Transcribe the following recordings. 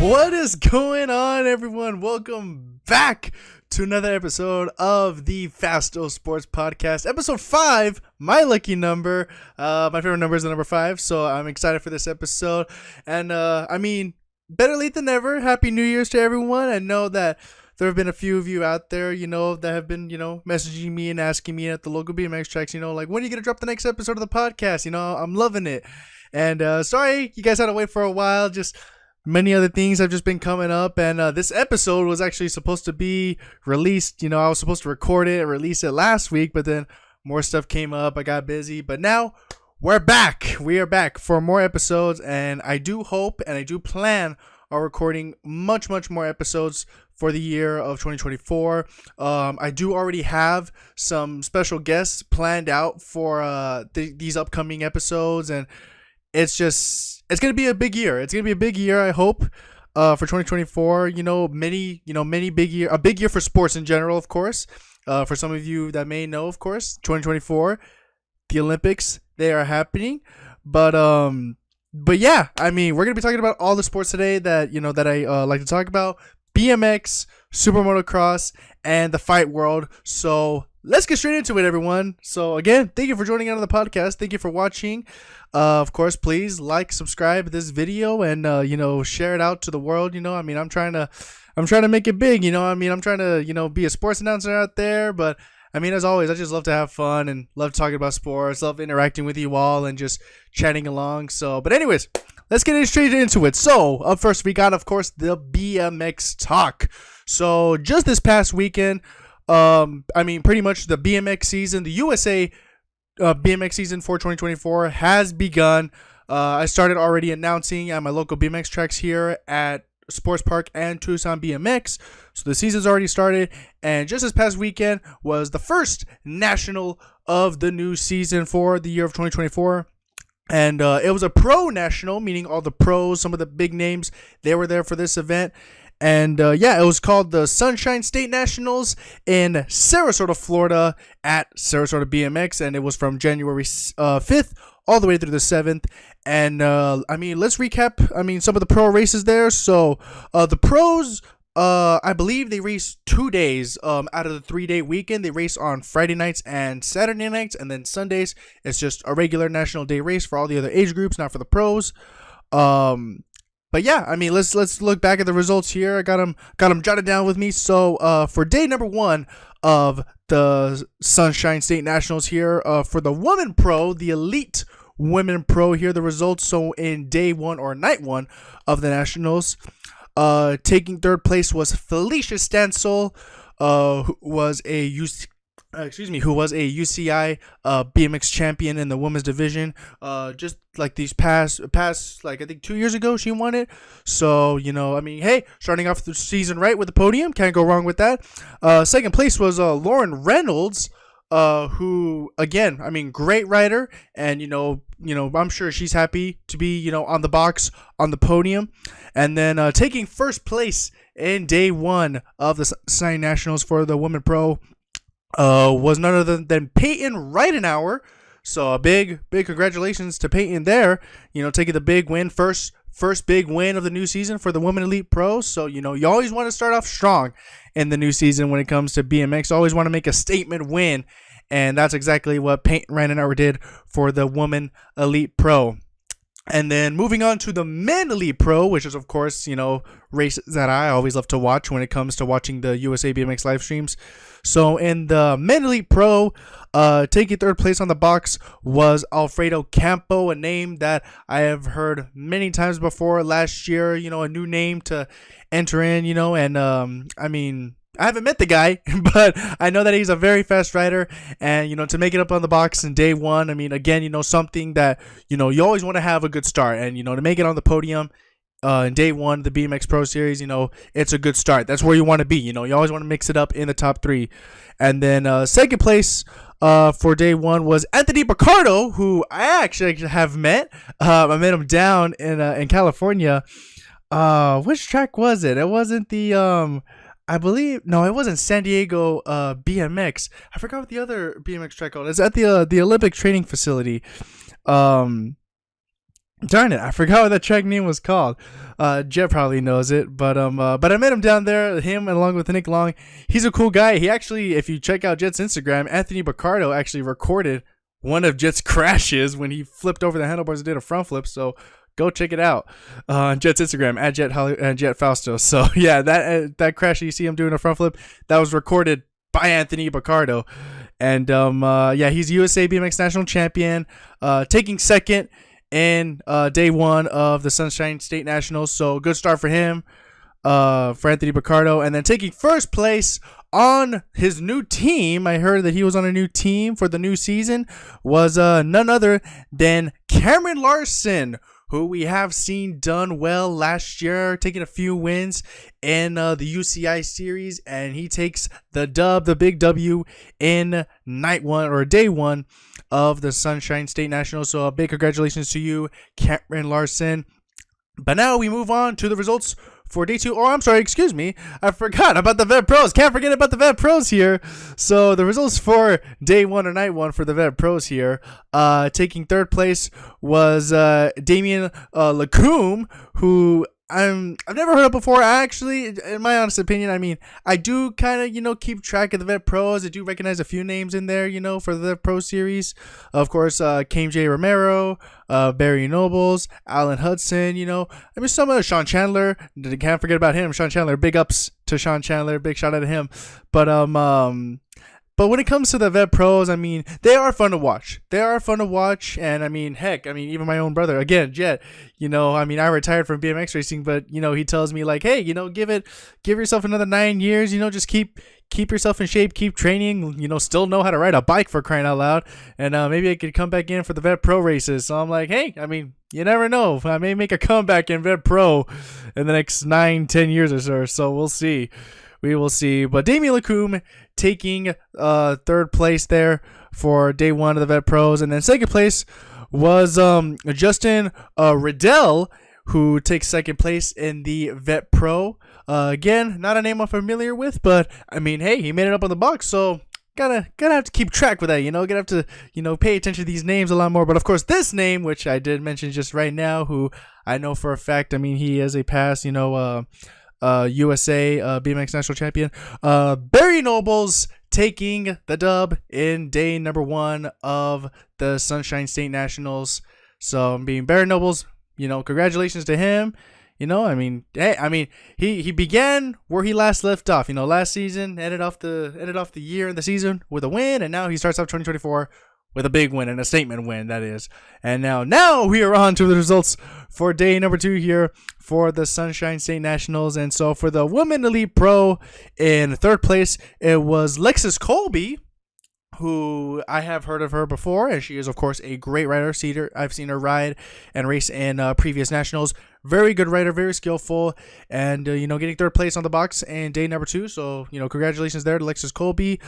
What is going on, everyone? Welcome back to another episode of the Fasto Sports Podcast, episode 5, my lucky number. My favorite number is the number 5, so I'm excited for this episode. And better late than never. Happy New Year's to everyone. I know that there have been a few of you out there, that have been, messaging me and asking me at the local BMX tracks, when are you going to drop the next episode of the podcast? I'm loving it. And sorry, you guys had to wait for a while. Just many other things have just been coming up, and this episode was actually supposed to be released. I was supposed to record it and release it last week, but then more stuff came up. I got busy, but now we're back. We are back for more episodes, and I do hope and I do plan on recording much more episodes for the year of 2024. I do already have some special guests planned out for these upcoming episodes, and it's going to be a big year. It's going to be a big year, I hope, for 2024. Many big year, a big year for sports in general, of course. For some of you that may know, of course, 2024, the Olympics, they are happening. But yeah, we're going to be talking about all the sports today that, that I like to talk about. BMX, super motocross, and the fight world. So let's get straight into it, everyone. So again, thank you for joining on the podcast. Thank you for watching. Of course, please like, subscribe this video, and share it out to the world. I'm trying to make it big. I'm trying to be a sports announcer out there. But as always, I just love to have fun and love talking about sports. Love interacting with you all and just chatting along. So, but anyways, let's get straight into it. So up first, we got, of course, the BMX talk. So just this past weekend, pretty much the BMX season, the USA BMX season for 2024 has begun. I started already announcing at my local BMX tracks here at Sports Park and Tucson BMX. So the season's already started, and just this past weekend was the first national of the new season for the year of 2024. And it was a pro national, meaning all the pros, some of the big names, they were there for this event. And it was called the Sunshine State Nationals in Sarasota, Florida at Sarasota BMX. And it was from January 5th all the way through the 7th. And let's recap, some of the pro races there. So the pros, I believe they race 2 days out of the 3-day weekend. They race on Friday nights and Saturday nights. And then Sundays, it's just a regular national day race for all the other age groups, not for the pros. But yeah, let's look back at the results here. I got them jotted down with me. So for day number 1 of the Sunshine State Nationals here, for the women pro, the elite women pro, here the results. So in day 1 or night 1 of the Nationals, taking third place was Felicia Stansel, who was a UCI BMX champion in the women's division. Just like these past like I think 2 years ago she won it. So hey, starting off the season right with the podium, can't go wrong with that. Second place was Lauren Reynolds, who again, great rider, and I'm sure she's happy to be on the box on the podium. And then taking first place in day 1 of the Sunshine Nationals for the women pro was none other than Peyton Ridenauer. So a big congratulations to Peyton there, taking the big win, first big win of the new season for the Women Elite Pro. So you always want to start off strong in the new season when it comes to BMX. Always want to make a statement win, and that's exactly what Peyton Ridenauer did for the Women Elite Pro. And then moving on to the Men Elite Pro, which is, of course, races that I always love to watch when it comes to watching the USA BMX live streams. So in the Men Elite Pro, taking third place on the box was Alfredo Campo, a name that I have heard many times before last year, a new name to enter in, and I haven't met the guy, but I know that he's a very fast rider, and to make it up on the box in day 1, again, something that you always want to have a good start, and to make it on the podium in day 1 of the BMX Pro Series, it's a good start. That's where you want to be. You always want to mix it up in the top 3. And then second place for day 1 was Anthony Picardo, who I actually have met. I met him down in California. Which track was it? It wasn't the I believe, no, it wasn't San Diego BMX. I forgot what the other BMX track called. It's at the Olympic Training Facility. Darn it, I forgot what that track name was called. Jet probably knows it, but I met him down there. Him along with Nick Long. He's a cool guy. He actually, if you check out Jet's Instagram, Anthony Baccardo actually recorded one of Jet's crashes when he flipped over the handlebars and did a front flip. So go check it out on Jet's Instagram at Jet Fausto. So yeah, that crash that you see him doing a front flip, that was recorded by Anthony Baccardo. And yeah, he's USA BMX national champion, taking second in day one of the Sunshine State Nationals. So good start for him, for Anthony Baccardo. And then taking first place on his new team, I heard that he was on a new team for the new season, was none other than Cameron Larson, who we have seen done well last year, taking a few wins in the UCI series, and he takes the dub, the big W, in night one or day one of the Sunshine State Nationals. So a big congratulations to you, Cameron Larson. But now we move on to the results for day two. Oh, I'm sorry, excuse me. I forgot about the Vet Pros. Can't forget about the Vet Pros here. So the results for day one or night one for the Vet Pros here. Taking third place was Damien Lacombe, who I've never heard of before. I actually, in my honest opinion, I mean, I do kind of, keep track of the Vet Pros. I do recognize a few names in there, for the Vet Pro series. Of course, Kame J. Romero, Barry Nobles, Alan Hudson, I mean, some of Sean Chandler. Can't forget about him. Sean Chandler, big ups to Sean Chandler. Big shout out to him. But when it comes to the Vet Pros, I mean, they are fun to watch. And I mean, heck, even my own brother, again, Jet, I mean, I retired from BMX racing, but, he tells me like, hey, give yourself another 9 years, just keep yourself in shape, keep training, still know how to ride a bike, for crying out loud. And maybe I could come back in for the Vet Pro races. So I'm like, hey, I mean, you never know. I may make a comeback in Vet Pro in the next 9-10 years or so. So we'll see. We will see. But Damien Lacombe taking third place there for day one of the Vet Pros. And then second place was Justin Riddell, who takes second place in the Vet Pro. Again, not a name I'm familiar with, but I mean, hey, he made it up on the box, so gotta have to keep track with that, gotta have to, pay attention to these names a lot more. But of course, this name, which I did mention just right now, who I know for a fact, I mean, he has a past, USA BMX national champion, Barry Nobles, taking the dub in day number one of the Sunshine State Nationals. So being Barry Nobles, congratulations to him. I mean, hey, I mean, he began where he last left off. Last season ended off the year and the season with a win, and now he starts off 2024 with a big win and a statement win, that is. And now we are on to the results for day number two here for the Sunshine State Nationals. And so for the Women Elite Pro, in third place, it was Lexus Colby, who I have heard of her before, and she is, of course, a great rider. I've seen her ride and race in previous nationals. Very good rider, very skillful, and getting third place on the box in day number two. So congratulations there to Lexus Colby.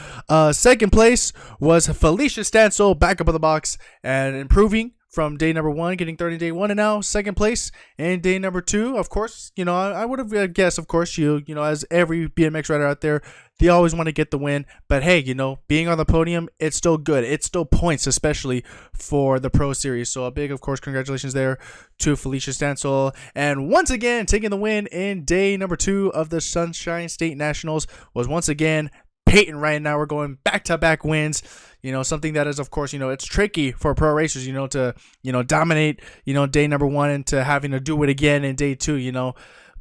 Second place was Felicia Stansel, back up on the box and improving from day number one, getting third in day one, and now second place in day number two. Of course, I would have guessed, of course, as every BMX rider out there, they always want to get the win. But hey, being on the podium, it's still good. It's still points, especially for the Pro Series. So a big, of course, congratulations there to Felicia Stansel. And once again, taking the win in day number two of the Sunshine State Nationals was once again Peyton Ridenour. Going back-to-back wins. Something that is, of course, it's tricky for pro racers, to, dominate, day number one and to having to do it again in day two,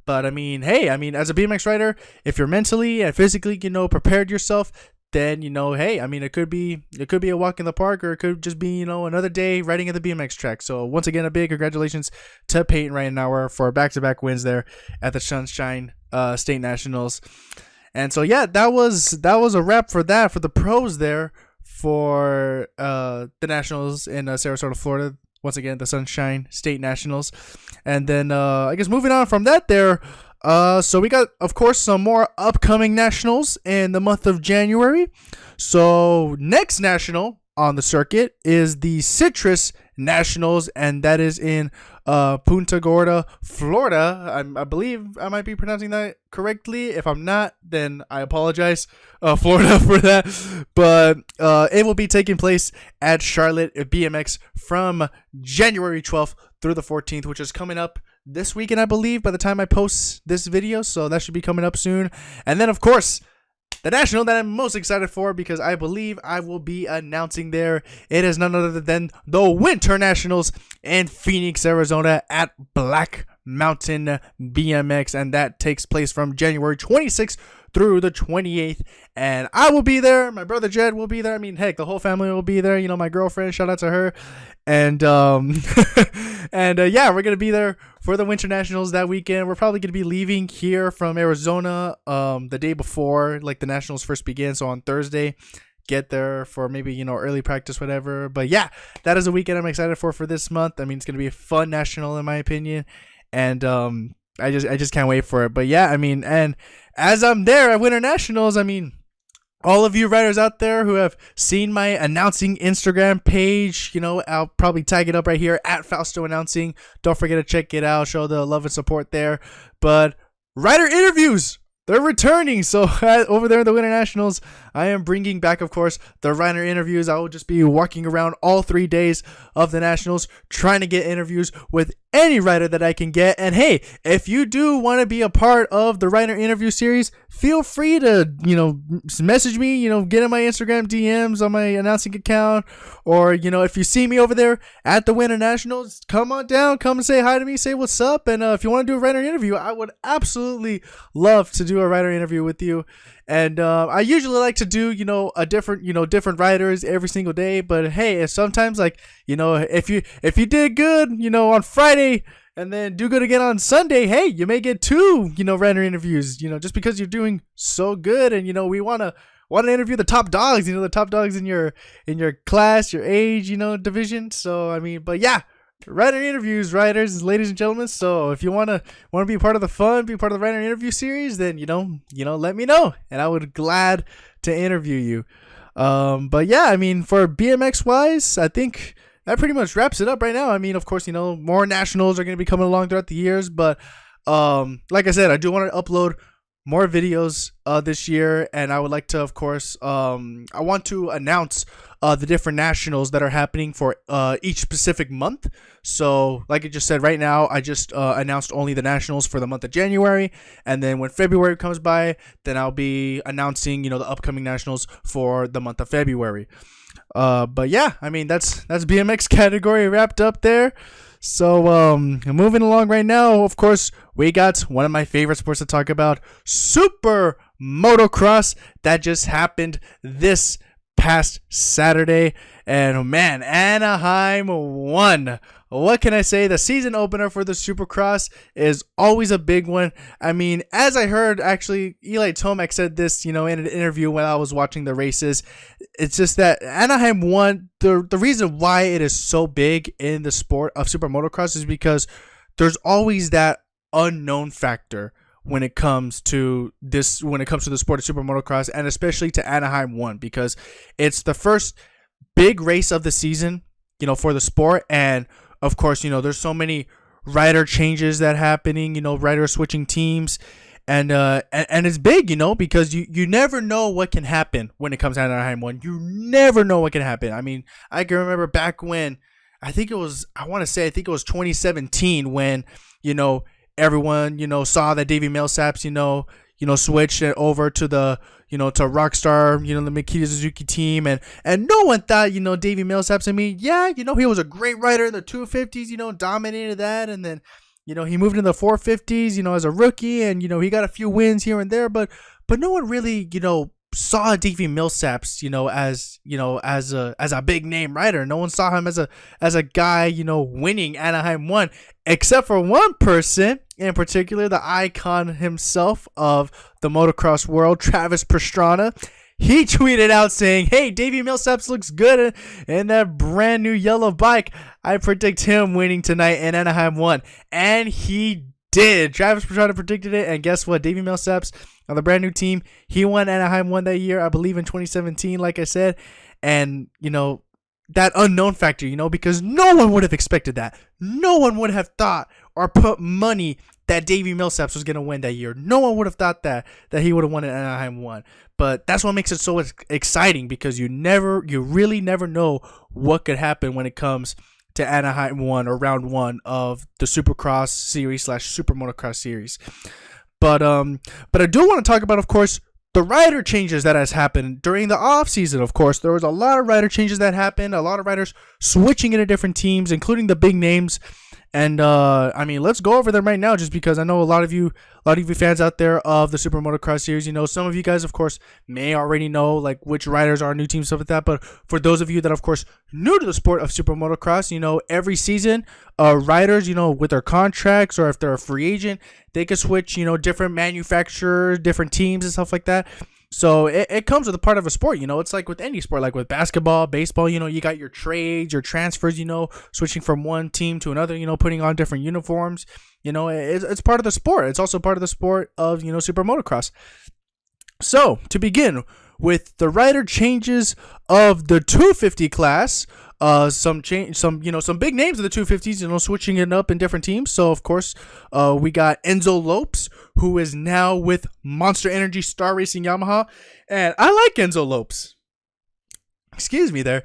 But I mean, hey, as a BMX rider, if you're mentally and physically, prepared yourself, then, hey, it could be a walk in the park, or it could just be, another day riding at the BMX track. So once again, a big congratulations to Peyton Ridenour for back-to-back wins there at the Sunshine State Nationals. And so, yeah, that was a wrap for that, for the pros there, for the Nationals in Sarasota, Florida. Once again, the Sunshine State Nationals. And then I guess moving on from that there, so we got, of course, some more upcoming Nationals in the month of January. So next National on the circuit is the Citrus Nationals, and that is in Punta Gorda, Florida. I believe I might be pronouncing that correctly. If I'm not, then I apologize, Florida, for that. But it will be taking place at Charlotte BMX from January 12th through the 14th, which is coming up this weekend, I believe, by the time I post this video. So that should be coming up soon. And then, of course, the national that I'm most excited for, because I believe I will be announcing there. It is none other than the Winter Nationals in Phoenix, Arizona at Black Mountain BMX. And that takes place from January 26th through the 28th. And I will be there. My brother Jed will be there. I mean, heck, the whole family will be there. You know, my girlfriend, shout out to her. And yeah, we're gonna be there for the Winter Nationals that weekend. We're probably gonna be leaving here from Arizona the day before, like, the Nationals first begin, so on Thursday. Get there for maybe, you know, early practice, whatever. But yeah, that is a weekend I'm excited for this month. I mean, it's gonna be a fun national in my opinion, and I just can't wait for it. But yeah, I mean, and as I'm there at Winter Nationals, I mean, all of you riders out there who have seen my announcing Instagram page, you know, I'll probably tag it up right here at Fausto Announcing. Don't forget to check it out. Show the love and support there. But rider interviews, they're returning. So over there in the Winter Nationals, I am bringing back, of course, the rider interviews. I will just be walking around all 3 days of the Nationals trying to get interviews with any rider that I can get. And hey, if you do want to be a part of the rider interview series, feel free to, you know, message me, you know, get in my Instagram DMs on my announcing account, or, you know, if you see me over there at the Winter Nationals, come on down, come and say hi to me, say what's up. And if you want to do a rider interview, I would absolutely love to do a rider interview with you. And I usually like to do, you know, different riders every single day. But hey, sometimes, like, you know, if you did good, you know, on Friday and then do good again on Sunday, hey, you may get 2, you know, rider interviews, you know, just because you're doing so good. And, you know, we want to interview the top dogs, you know, the top dogs in your class, your age, you know, division. So, I mean, but yeah, rider interviews, riders, ladies and gentlemen. So if you want to be a part of the fun, be part of the rider interview series, then you know let me know, and I would glad to interview you. But yeah, I mean, for BMX wise, I think that pretty much wraps it up right now. I mean, of course, you know, more nationals are going to be coming along throughout the years, but like I said, I do want to upload more videos this year, and I would like to, of course, I want to announce the different nationals that are happening for each specific month. So like I just said, right now I just announced only the nationals for the month of January, and then when February comes by, then I'll be announcing, you know, the upcoming nationals for the month of February. But yeah, I mean, that's BMX category wrapped up there. So moving along right now, of course, we got one of my favorite sports to talk about, Super Motocross, that just happened this past Saturday. And man, Anaheim won. What can I say? The season opener for the Supercross is always a big one. I mean, as I heard, actually, Eli Tomac said this, you know, in an interview when I was watching the races. It's just that Anaheim won. The reason why it is so big in the sport of Super Motocross is because there's always that unknown factor when it comes to the sport of Super Motocross, and especially to Anaheim 1, because it's the first big race of the season, you know, for the sport. And of course, you know, there's so many rider changes that happening, you know, riders switching teams, and it's big, you know, because you never know what can happen when it comes to Anaheim 1. You never know what can happen. I mean, I can remember back when, I think it was 2017, when, you know, everyone, you know, saw that Davey Millsaps, you know, switched it over to the, you know, to Rockstar, you know, the Makita Suzuki team, and no one thought, you know, Davey Millsaps. I mean, yeah, you know, he was a great rider in the 250s, you know, dominated that, and then, you know, he moved into the 450s, you know, as a rookie, and, you know, he got a few wins here and there, but no one really, you know, saw Davey Millsaps, you know, as a big name rider. No one saw him as a guy, you know, winning Anaheim 1, except for one person in particular, the icon himself of the motocross world, Travis Pastrana. He tweeted out saying, "Hey, Davey Millsaps looks good in that brand new yellow bike. I predict him winning tonight in Anaheim 1." And he did. Travis Pastrana predicted it, and guess what? Davey Millsaps on the brand new team, he won Anaheim 1 that year, I believe in 2017, like I said. And, you know, that unknown factor, you know, because no one would have expected that. No one would have thought or put money that Davey Millsaps was going to win that year. No one would have thought that he would have won at Anaheim 1. But that's what makes it so exciting, because you really never know what could happen when it comes to Anaheim 1 or round 1 of the Supercross series / Super Motocross series. But I do want to talk about, of course, the rider changes that has happened during the off season. Of course, there was a lot of rider changes that happened. A lot of riders switching into different teams, including the big names. And I mean, let's go over them right now, just because I know a lot of you fans out there of the Super Motocross series. You know, some of you guys, of course, may already know like which riders are new teams, stuff like that. But for those of you that, of course, new to the sport of Super Motocross, you know, every season, riders, you know, with their contracts or if they're a free agent, they can switch, you know, different manufacturers, different teams and stuff like that. So it comes with a part of a sport, you know. It's like with any sport, like with basketball, baseball, you know, you got your trades, your transfers, you know, switching from one team to another, you know, putting on different uniforms. You know, it's part of the sport. It's also part of the sport of, you know, Super Motocross. So to begin with the rider changes of the 250 class, some big names of the 250s, you know, switching it up in different teams. So of course, we got Enzo Lopes, who is now with Monster Energy Star Racing Yamaha, and I like Enzo Lopes. Excuse me there,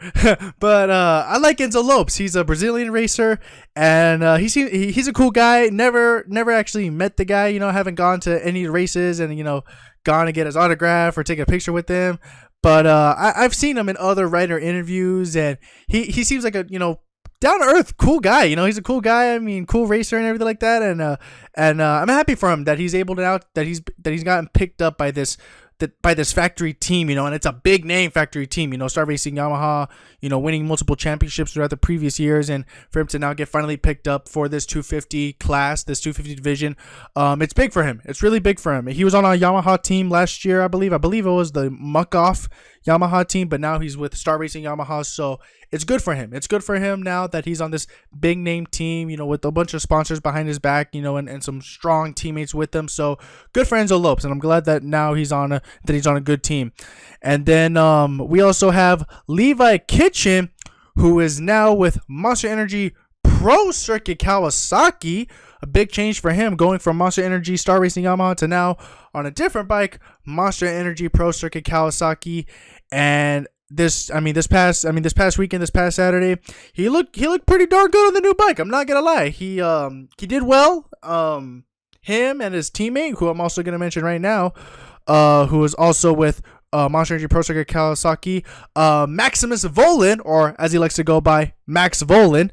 but I like Enzo Lopes. He's a Brazilian racer, and he's a cool guy. Never actually met the guy, you know. Haven't gone to any races, and you know, gone to get his autograph or take a picture with him. But I've seen him in other rider interviews, and he seems like a, you know, down to earth, cool guy. You know, he's a cool guy. I mean, cool racer and everything like that. And I'm happy for him that he's able to that he's gotten picked up by this factory team, you know, and it's a big name factory team, you know, Star Racing Yamaha, you know, winning multiple championships throughout the previous years, and for him to now get finally picked up for this 250 class, this 250 division, it's big for him. It's really big for him. He was on a Yamaha team last year, I believe it was the Muck-Off Yamaha team, but now he's with Star Racing Yamaha, so it's good for him. It's good for him now that he's on this big name team, you know, with a bunch of sponsors behind his back, you know, and some strong teammates with him. So good for Enzo Lopes, and I'm glad that now he's on a good team. And then we also have Levi Kitchen, who is now with Monster Energy Pro Circuit Kawasaki. A big change for him, going from Monster Energy Star Racing Yamaha to now on a different bike, Monster Energy Pro Circuit Kawasaki. And this past weekend, this past Saturday, he looked pretty darn good on the new bike. I'm not gonna lie, he did well. Him and his teammate, who I'm also gonna mention right now, who is also with Monster Energy Pro Circuit Kawasaki, Maximus Volin, or as he likes to go by, Max Volin.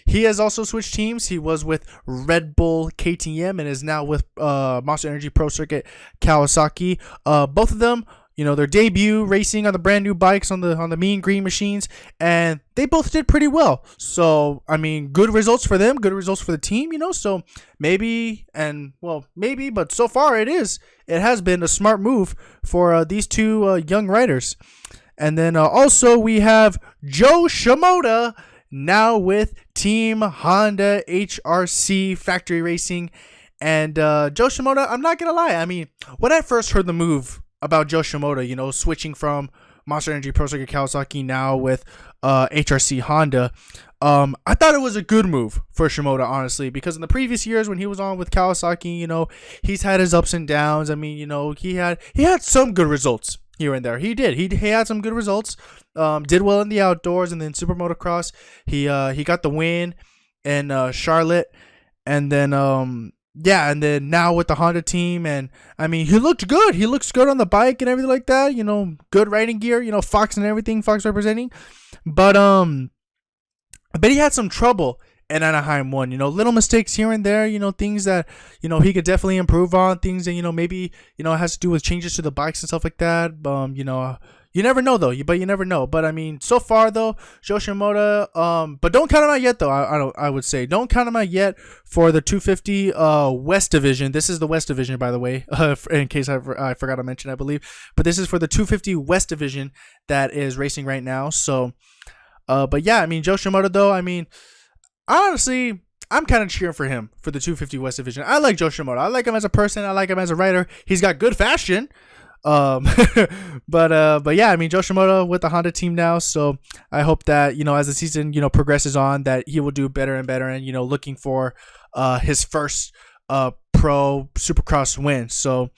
He has also switched teams. He was with Red Bull KTM and is now with Monster Energy Pro Circuit Kawasaki. Both of them, you know, their debut racing on the brand new bikes on the Mean Green machines, and they both did pretty well. So I mean, good results for them, good results for the team, you know. So maybe, but so far it has been a smart move for these two young riders. And then also we have Joe Shimoda, now with Team Honda HRC Factory Racing. And Joe Shimoda, I'm not gonna lie, I mean, when I first heard the move about Joe Shimoda, you know, switching from Monster Energy Pro Circuit Kawasaki now with HRC Honda, I thought it was a good move for Shimoda, honestly, because in the previous years when he was on with Kawasaki, you know, he's had his ups and downs. I mean, you know, he had some good results here and there. He had some good results. Did well in the outdoors, and then Super Motocross, he got the win in Charlotte, and then and then now with the Honda team, and I mean, he looked good. He looks good on the bike and everything like that. You know, good riding gear. You know, Fox and everything. Fox representing, but he had some trouble in Anaheim 1. You know, little mistakes here and there. You know, things that, you know, he could definitely improve on. Things that, you know, maybe, you know, it has to do with changes to the bikes and stuff like that. You know. You never know, though. You never know. But I mean, so far though, Joe Shimoda. But don't count him out yet, though. I would say don't count him out yet for the 250 West Division. This is the West Division, by the way, in case I forgot to mention, I believe. But this is for the 250 West Division that is racing right now. So, but yeah, I mean, Joe Shimoda though. I mean, honestly, I'm kind of cheering for him for the 250 West Division. I like Joe Shimoda. I like him as a person. I like him as a rider. He's got good fashion. But yeah, I mean, Joe Shimoda with the Honda team now, so I hope that, you know, as the season, you know, progresses on, that he will do better and better, and, you know, looking for his first pro Supercross win. So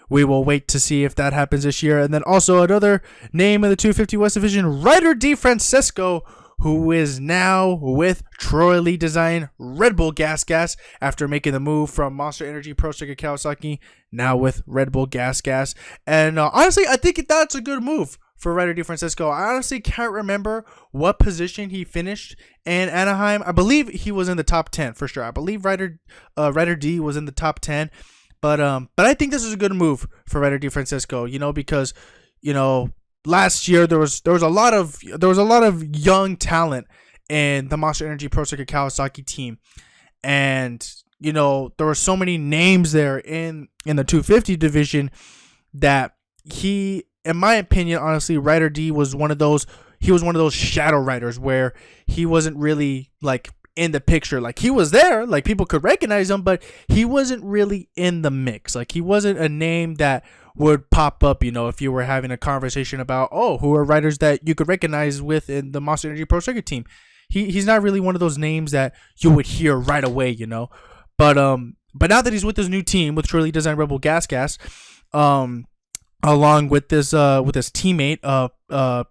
we will wait to see if that happens this year. And then also another name in the 250 West Division, Ryder DiFrancesco, who is now with Troy Lee Design Red Bull Gas after making the move from Monster Energy Pro Circuit Kawasaki, now with Red Bull Gas. And honestly, I think that's a good move for Ryder DiFrancesco. I honestly can't remember what position he finished in Anaheim. I believe he was in the top 10 for sure. I believe Ryder D was in the top 10. But I think this is a good move for Ryder DiFrancesco, because, last year there was a lot of young talent in the Monster Energy Pro Circuit Kawasaki team. And, there were so many names there in the 250 division that he, in my opinion, honestly, Ryder D was one of those shadow riders where he wasn't really in the picture. He was there, people could recognize him, but he wasn't really in the mix. He wasn't a name that would pop up, if you were having a conversation about, who are riders that you could recognize within the Monster Energy Pro Circuit team. He's not really one of those names that you would hear right away, But now that he's with his new team, with Troy Lee Design Red Bull Gas, along with his teammate,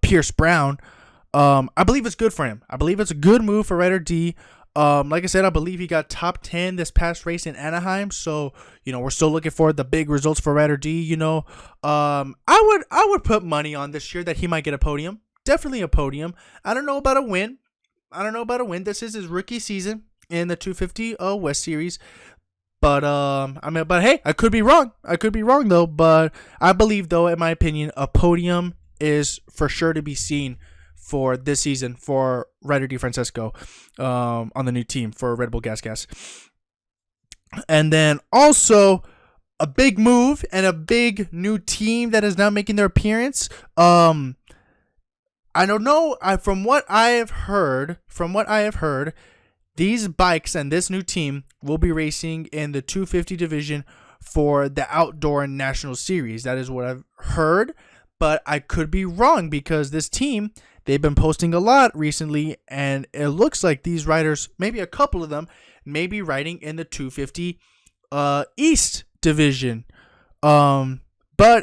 Pierce Brown, I believe it's good for him. I believe it's a good move for Ryder D. Like I said, I believe he got top 10 this past race in Anaheim. So, we're still looking for the big results for Ryder D. I would put money on this year that he might get a podium. Definitely a podium. I don't know about a win. This is his rookie season in the 250 West Series. But hey, I could be wrong. Though. But I believe, though, in my opinion, a podium is for sure to be seen for this season for Ryder DiFrancesco on the new team for Red Bull Gas. And then also a big move and a big new team that is now making their appearance. I don't know. From what I have heard, these bikes and this new team will be racing in the 250 division for the Outdoor National Series. That is what I've heard, but I could be wrong because this team, they've been posting a lot recently, and it looks like these riders, maybe a couple of them, may be riding in the 250 East division. But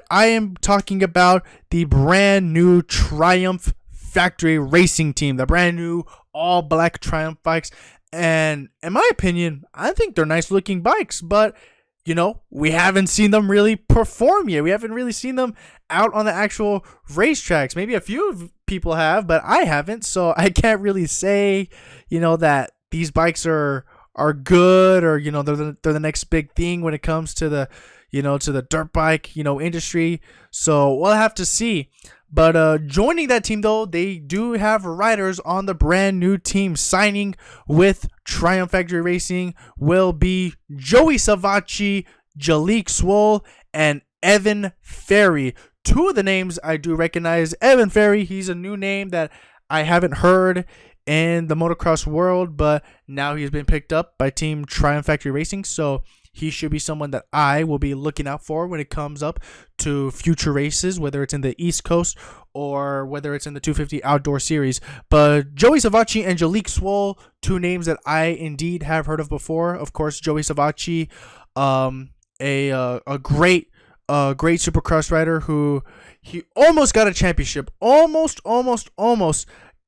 I am talking about the brand new Triumph Factory Racing team, the brand new all black Triumph bikes. And in my opinion, I think they're nice looking bikes, but we haven't seen them really perform yet. We haven't really seen them out on the actual racetracks. Maybe a few people have, but I haven't. So I can't really say, that these bikes are good or, they're the next big thing when it comes to the, to the dirt bike, industry. So we'll have to see. But joining that team, though, they do have riders on the brand new team. Signing with Triumph Factory Racing will be Joey Savacci, Jalek Swoll, and Evan Ferry. Two of the names I do recognize. Evan Ferry, he's a new name that I haven't heard in the motocross world, but now he's been picked up by Team Triumph Factory Racing, so he should be someone that I will be looking out for when it comes up to future races, whether it's in the East Coast or whether it's in the 250 Outdoor Series. But Joey Savacci and Jalek Swoll, two names that I indeed have heard of before. Of course, Joey Savacci, a great supercross rider who he almost got a championship. Almost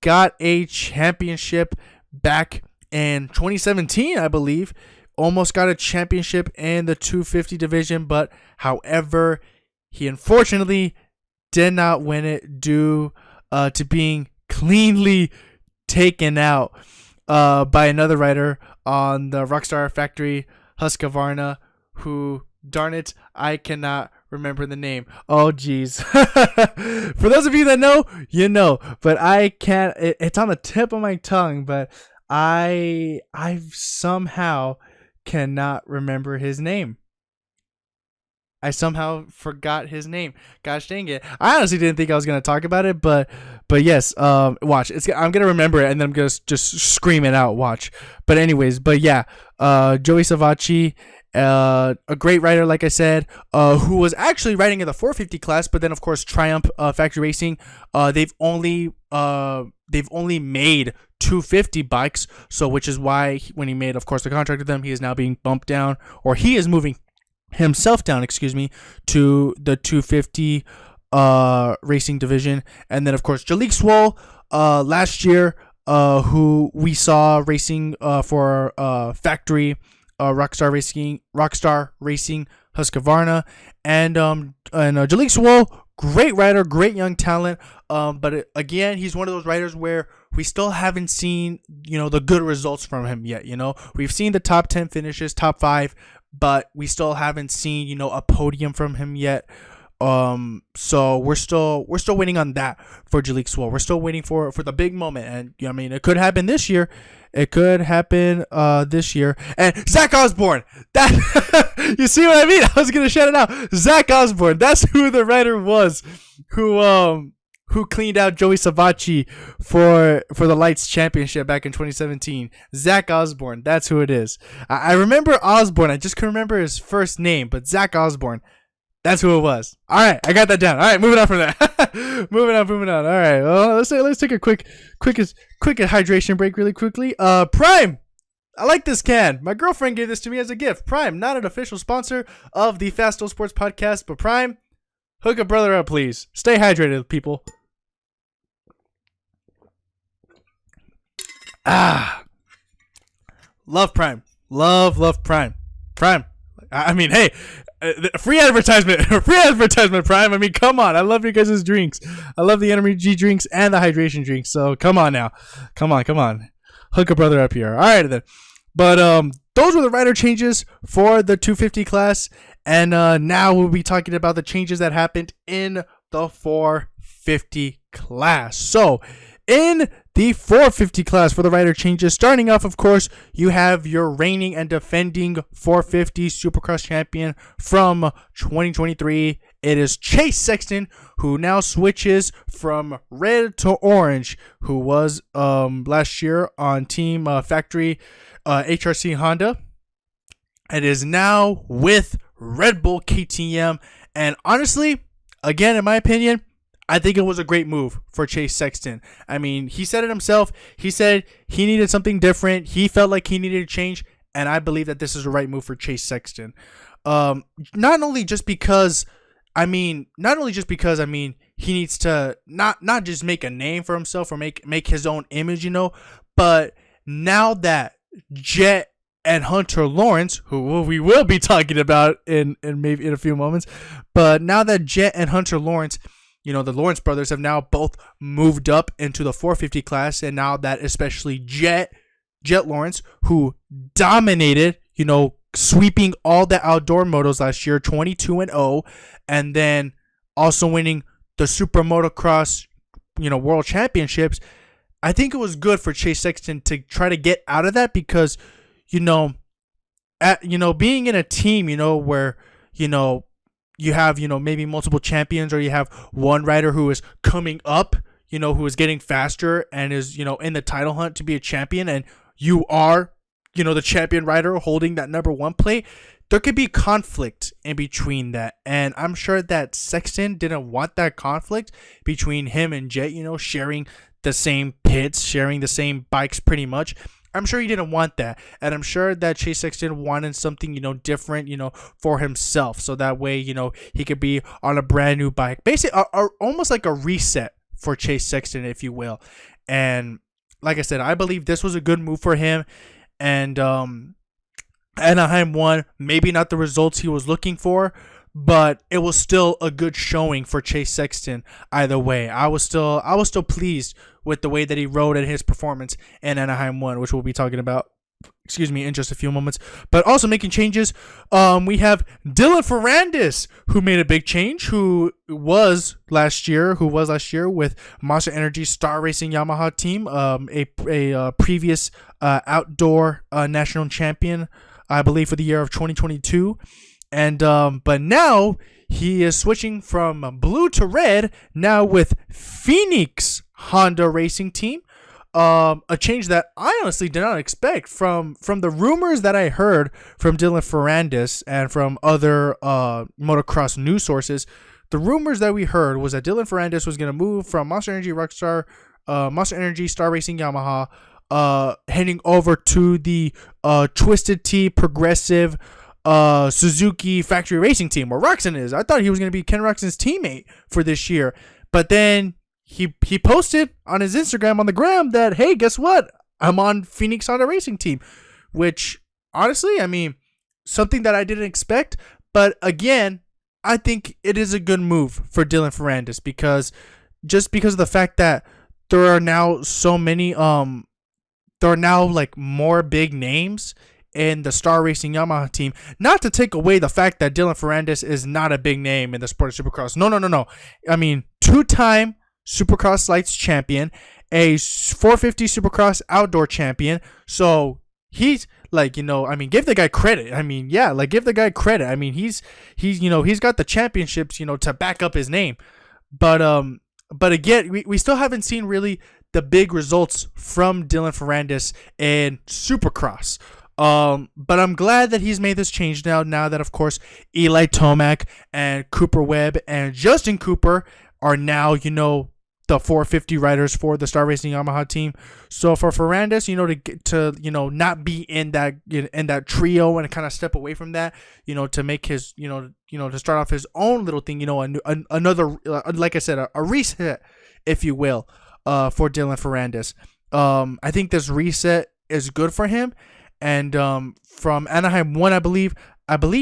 got a championship back in 2017, I believe. Almost got a championship in the 250 division, but however, he unfortunately did not win it due to being cleanly taken out by another rider on the Rockstar Factory, Husqvarna, who, darn it, I cannot remember the name. Oh, geez. For those of you that know, but I can't. It's on the tip of my tongue, but I somehow cannot remember his name. I somehow forgot his name. Gosh dang it. I honestly didn't think I was going to talk about it, but yes, watch. I'm going to remember it and then I'm going to just scream it out, watch. But anyways, yeah, Joey Savacci, a great rider, like I said, who was actually riding in the 450 class, but then of course Triumph Factory Racing, they've only made 250 bikes, so which is why when he made, of course, the contract with them, he is now being bumped down, or he is moving himself down, to the 250 racing division. And then of course Jalek Swoll, last year who we saw racing for Factory, Rockstar Racing Husqvarna, and Jalek Swoll, great rider, great young talent. But again, he's one of those riders where we still haven't seen, the good results from him yet. We've seen the top 10 finishes, top 5, but we still haven't seen, a podium from him yet. So we're still waiting on that for Jalek Swoll. We're still waiting for the big moment, and it could happen this year. It could happen this year. And Zach Osborne, that you see what I mean? I was gonna shout it out. Zach Osborne, that's who the rider was, who cleaned out Joey Savacci for the Lights Championship back in 2017. Zach Osborne, that's who it is. I remember Osborne. I just couldn't remember his first name, but Zach Osborne. That's who it was. All right, I got that down. All right, moving on from that. moving on. All right, well, let's take a quick hydration break really quickly. Prime, I like this can. My girlfriend gave this to me as a gift. Prime, not an official sponsor of the Fast Sports Podcast, but Prime, hook a brother up, please. Stay hydrated, people. Love Prime. Love Prime. Prime. I mean, hey. Free advertisement, Prime. I mean, come on. I love your guys' drinks. I love the energy drinks and the hydration drinks. So come on now. Come on. Hook a brother up here. All right, then. But those were the rider changes for the 250 class. And now we'll be talking about the changes that happened in the 450 class. So in the 450 class for the rider changes, starting off, of course, you have your reigning and defending 450 Supercross champion from 2023. It is Chase Sexton, who now switches from red to orange, who was last year on Team Factory HRC Honda. It is now with Red Bull KTM. And honestly, again, in my opinion, I think it was a great move for Chase Sexton. I mean, he said it himself. He said he needed something different. He felt like he needed a change, and I believe that this is the right move for Chase Sexton. Not only just because he needs to not just make a name for himself or make his own image, but now that Jet and Hunter Lawrence, who we will be talking about in maybe in a few moments, but now that Jet and Hunter Lawrence, the Lawrence brothers have now both moved up into the 450 class, and now that especially Jet Lawrence, who dominated, sweeping all the outdoor motos last year, 22-0, and then also winning the Super Motocross, World Championships. I think it was good for Chase Sexton to try to get out of that because, being in a team, where, you have, maybe multiple champions, or you have one rider who is coming up, who is getting faster and is, in the title hunt to be a champion, and you are, the champion rider holding that number 1 plate. There could be conflict in between that. And I'm sure that Sexton didn't want that conflict between him and Jet, sharing the same pits, sharing the same bikes pretty much. I'm sure he didn't want that. And I'm sure that Chase Sexton wanted something, different, for himself. So that way, he could be on a brand new bike. Basically, almost like a reset for Chase Sexton, if you will. And like I said, I believe this was a good move for him. And Anaheim won. Maybe not the results he was looking for, but it was still a good showing for Chase Sexton either way. I was still pleased with the way that he rode and his performance in Anaheim 1, which we'll be talking about, in just a few moments. But also making changes, we have Dylan Ferrandis, who made a big change, who was last year with Monster Energy Star Racing Yamaha team, a previous outdoor national champion, I believe, for the year of 2022. And but now he is switching from blue to red, now with Phoenix Honda Racing Team. A change that I honestly did not expect from the rumors that I heard from Dylan Ferrandis and from other motocross news sources. The rumors that we heard was that Dylan Ferrandis was going to move from Monster Energy Monster Energy Star Racing Yamaha, heading over to the Twisted Tea Progressive Suzuki Factory Racing Team, where Roczen is. I thought he was going to be Ken Roczen's teammate for this year, but then he posted on his Instagram on the gram that, hey, guess what? I'm on Phoenix Honda Racing Team, which honestly, I mean, something that I didn't expect. But again, I think it is a good move for Dylan Ferrandis because of the fact that there are now so many there are now like more big names in the Star Racing Yamaha team. Not to take away the fact that Dylan Ferrandis is not a big name in the sport of Supercross. No. I mean, 2-time Supercross Lights champion, a 450 Supercross outdoor champion. So he's like, I mean, give the guy credit. I mean, yeah, like give the guy credit. I mean, he's he's got the championships, to back up his name. But again, we still haven't seen really the big results from Dylan Ferrandis in Supercross. But I'm glad that he's made this change now that, of course, Eli Tomac and Cooper Webb and Justin Cooper are now, the 450 riders for the Star Racing Yamaha team. So for Ferrandis, to not be in that trio and kind of step away from that, to make his, to start off his own little thing, another, like I said, a reset, if you will, for Dylan Ferrandis. I think this reset is good for him. And from Anaheim 1, I believe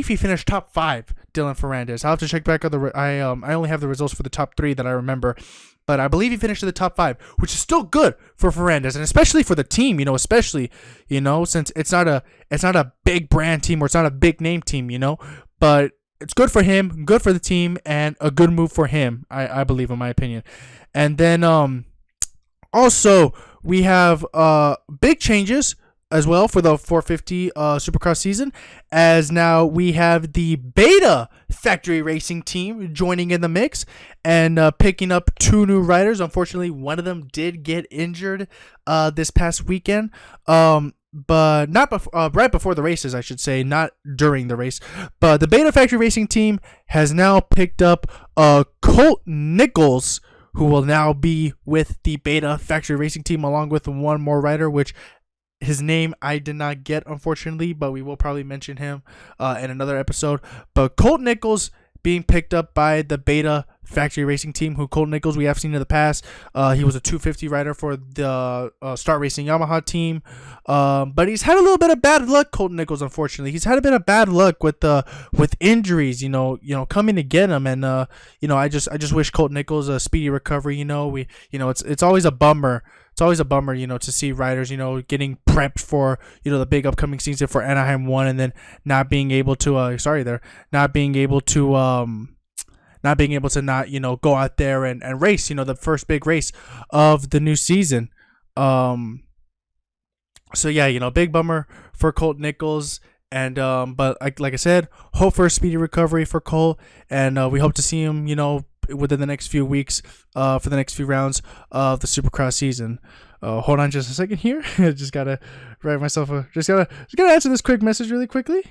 he finished top 5, Dylan Ferrandis. I'll have to check back on I only have the results for the top 3 that I remember. But I believe he finished in the top 5, which is still good for Ferrandis, and especially for the team, especially, since it's not a big brand team or it's not a big name team, but it's good for him, good for the team, and a good move for him, I believe, in my opinion. And then also we have big changes as well for the 450 Supercross season, as now we have the Beta Factory Racing team joining in the mix and picking up 2 new riders. Unfortunately, one of them did get injured this past weekend, but not right before the races, I should say, not during the race. But the Beta Factory Racing team has now picked up Colt Nichols, who will now be with the Beta Factory Racing team along with one more rider, which his name I did not get, unfortunately, but we will probably mention him in another episode. But Colt Nichols being picked up by the Beta Factory Racing team, who Colt Nichols we have seen in the past. He was a 250 rider for the Star Racing Yamaha team, but he's had a little bit of bad luck. Colt Nichols, unfortunately, he's had a bit of bad luck with injuries. Coming to get him, and I just wish Colt Nichols a speedy recovery. It's always a bummer. It's always a bummer, to see riders, getting prepped for, the big upcoming season for Anaheim 1 and then not being able to, not being able to not, go out there and race, the first big race of the new season. So yeah, big bummer for Colt Nichols. And but like I said, hope for a speedy recovery for Colt, and we hope to see him, within the next few weeks, for the next few rounds of the Supercross season. Hold on just a second here. Just gotta write myself just gotta answer this quick message really quickly.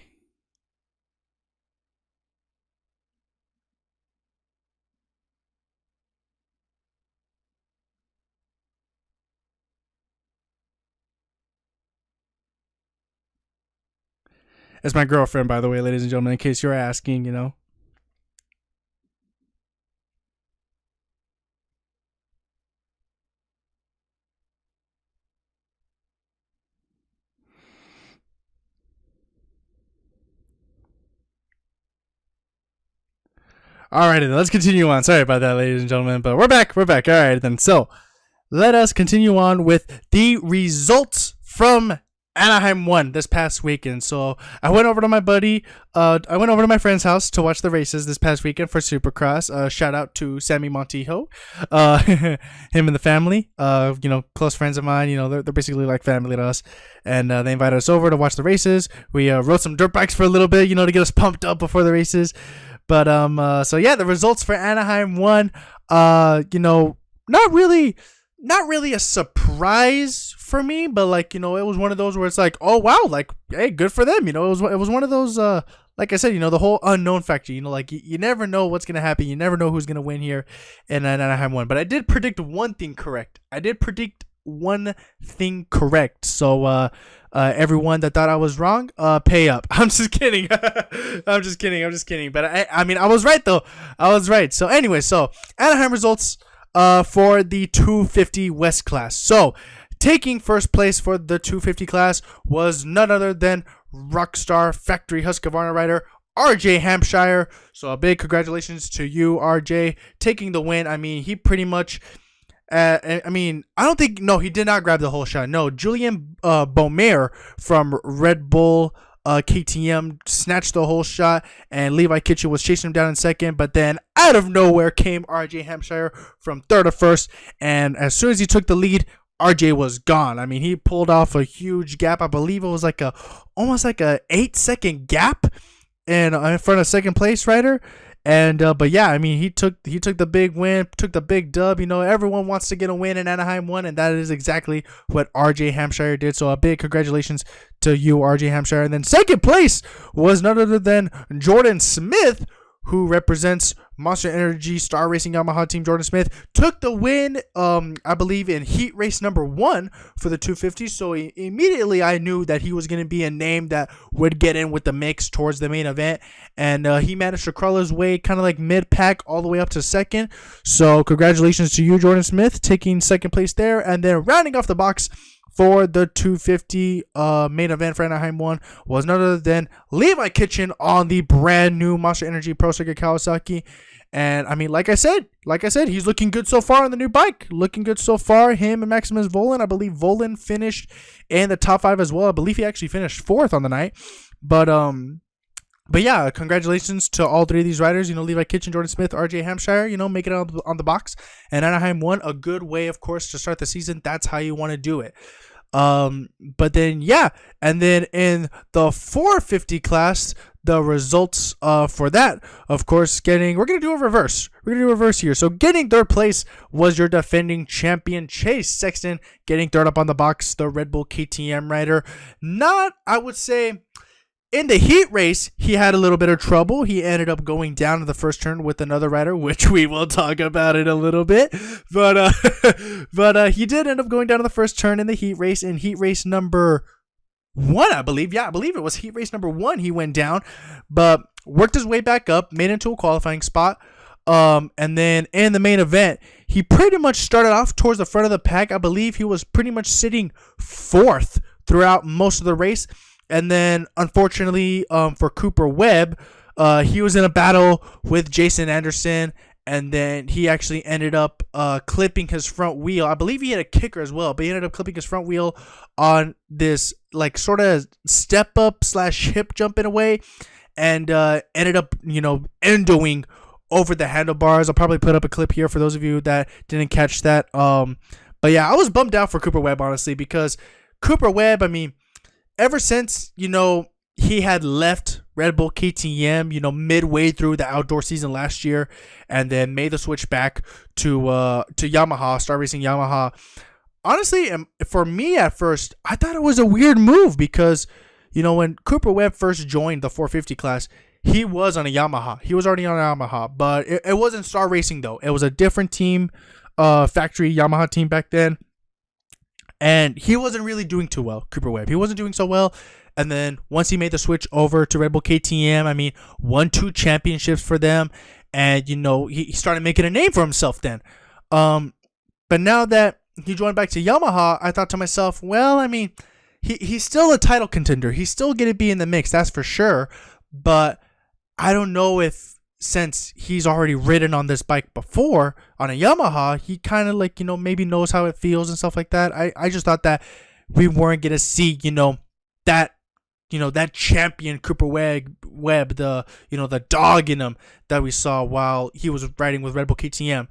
That's my girlfriend, by the way, ladies and gentlemen, in case you're asking, Alrighty, then let's continue on. Sorry about that, ladies and gentlemen, but we're back. All right, then. So let us continue on with the results from Anaheim 1 this past weekend. So I went over to my my friend's house to watch the races this past weekend for Supercross. Shout out to Sammy Montijo, him and the family, close friends of mine. They're basically like family to us, and they invited us over to watch the races. We rode some dirt bikes for a little bit, to get us pumped up before the races. But so yeah, the results for Anaheim 1, not really a surprise for me, but it was one of those where it's like, oh wow, hey, good for them. It was one of those like I said, the whole unknown factor. You never know what's gonna happen. You never know who's gonna win here in Anaheim 1. But I did predict one thing correct. So everyone that thought I was wrong, pay up. I'm just kidding. I'm just kidding. But I mean, I was right though. I was right. So anyway, so Anaheim results. for the 250 West class. So, taking first place for the 250 class was none other than Rockstar Factory Husqvarna rider RJ Hampshire. So a big congratulations to you, RJ, taking the win. I mean, he pretty much, I don't think, no, he did not grab the whole shot. No, Julian Beaumer from Red Bull KTM snatched the whole shot, and Levi Kitchen was chasing him down in second, but then out of nowhere came RJ Hampshire from third to first, and as soon as he took the lead, RJ was gone. I mean, he pulled off a huge gap. I believe it was like almost like a 8-second gap in front of second place rider. And but yeah, I mean, he took the big win, took the big dub. You know, everyone wants to get a win in Anaheim 1, and that is exactly what RJ Hampshire did. So a big congratulations to you, RJ Hampshire. And then second place was none other than Jordan Smith, who represents Monster Energy Star Racing Yamaha team. Jordan Smith took the win, I believe, in heat race number 1 for the 250. So immediately I knew that he was going to be a name that would get in with the mix towards the main event. And he managed to crawl his way kind of like mid-pack all the way up to second. So congratulations to you, Jordan Smith, taking second place there. And then rounding off the box for the 250 main event for Anaheim 1 was none other than Levi Kitchen on the brand new Monster Energy Pro Circuit Kawasaki. And I mean, like I said, he's looking good so far on the new bike. Looking good so far. Him and Maximus Volan. I believe Volan finished in the top 5 as well. I believe he actually finished 4th on the night. But yeah, congratulations to all 3 of these riders. You know, Levi Kitchen, Jordan Smith, RJ Hampshire, you know, make it on the box. And Anaheim 1, a good way, of course, to start the season. That's how you want to do it. But then, yeah. And then in the 450 class, the results for that, of course, we're going to do a reverse. We're going to do a reverse here. So getting third place was your defending champion, Chase Sexton, getting third up on the box, the Red Bull KTM rider. Not, I would say, in the heat race, he had a little bit of trouble. He ended up going down to the first turn with another rider, which we will talk about in a little bit. But he did end up going down to the first turn in the heat race. In heat race number 1, I believe. Yeah, I believe it was heat race number 1. He went down, but worked his way back up, made it into a qualifying spot. And then in the main event, he pretty much started off towards the front of the pack. I believe he was pretty much sitting 4th throughout most of the race. And then, unfortunately, for Cooper Webb, he was in a battle with Jason Anderson, and then he actually ended up clipping his front wheel. I believe he had a kicker as well, but he ended up clipping his front wheel on this like sort of step up / hip jump in a way, and ended up, you know, endoing over the handlebars. I'll probably put up a clip here for those of you that didn't catch that. But yeah, I was bummed out for Cooper Webb, honestly, because Cooper Webb, I mean, ever since, you know, he had left Red Bull KTM, you know, midway through the outdoor season last year, and then made the switch back to Yamaha, Star Racing Yamaha. Honestly, for me at first, I thought it was a weird move because, you know, when Cooper Webb first joined the 450 class, he was on a Yamaha. He was already on a Yamaha, but it wasn't Star Racing, though. It was a different team, factory Yamaha team back then. And he wasn't really doing too well, Cooper Webb. He wasn't doing so well. And then once he made the switch over to Red Bull KTM, I mean, won 2 championships for them. And, you know, he started making a name for himself then. But now that he joined back to Yamaha, I thought to myself, well, I mean, he's still a title contender. He's still going to be in the mix, that's for sure. But I don't know if, since he's already ridden on this bike before on a Yamaha, he kind of like, you know, maybe knows how it feels and stuff like that. I just thought that we weren't going to see, that champion Cooper Webb, the dog in him that we saw while he was riding with Red Bull KTM.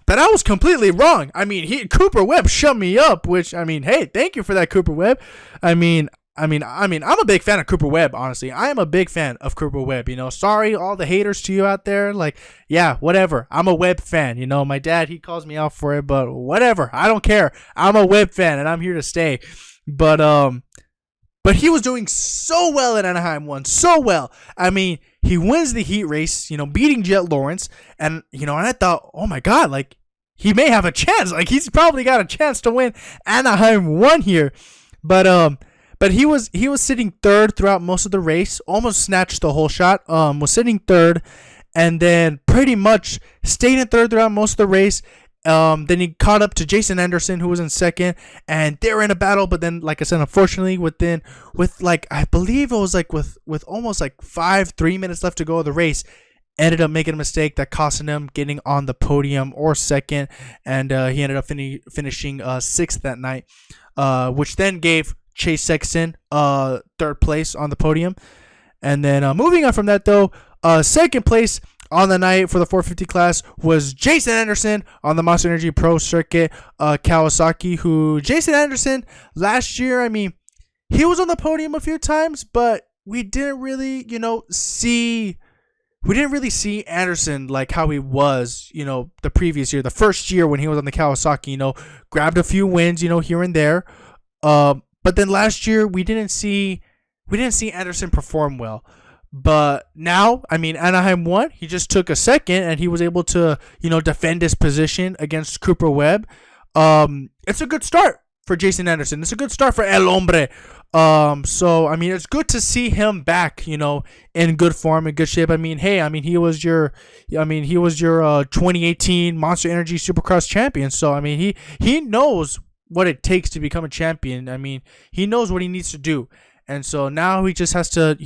But I was completely wrong. I mean, Cooper Webb shut me up, which, I mean, hey, thank you for that, Cooper Webb. I mean, I'm a big fan of Cooper Webb, honestly. I am a big fan of Cooper Webb, Sorry, all the haters to you out there. Like, yeah, whatever. I'm a Webb fan, My dad, he calls me out for it, but whatever. I don't care. I'm a Webb fan, and I'm here to stay. But he was doing so well at Anaheim 1, so well. I mean, he wins the heat race, beating Jet Lawrence. And, and I thought, oh, my God, like, he may have a chance. Like, he's probably got a chance to win Anaheim 1 here. But he was sitting third throughout most of the race, almost snatched the whole shot, was sitting third, and then pretty much stayed in third throughout most of the race, Then he caught up to Jason Anderson, who was in second, and they were in a battle. But then, like I said, unfortunately, I believe it was with almost like 3 minutes left to go of the race, ended up making a mistake that cost him getting on the podium or second, and he ended up finishing sixth that night, which then gave Chase Sexton third place on the podium. And then moving on from that, though, second place on the night for the 450 class was Jason Anderson on the Monster Energy Pro Circuit Kawasaki, who Jason Anderson last year, I mean, he was on the podium a few times, but we didn't really see Anderson like how he was, the previous year, the first year when he was on the Kawasaki, grabbed a few wins, here and there. But then last year we didn't see Anderson perform well. But now, I mean, Anaheim won. He just took a second, and he was able to, defend his position against Cooper Webb. It's a good start for Jason Anderson. It's a good start for El Hombre. So, I mean, it's good to see him back, in good form, in good shape. I mean, hey, he was your 2018 Monster Energy Supercross champion. So, I mean, he knows what it takes to become a champion. I mean, he knows what he needs to do. And so now he just has to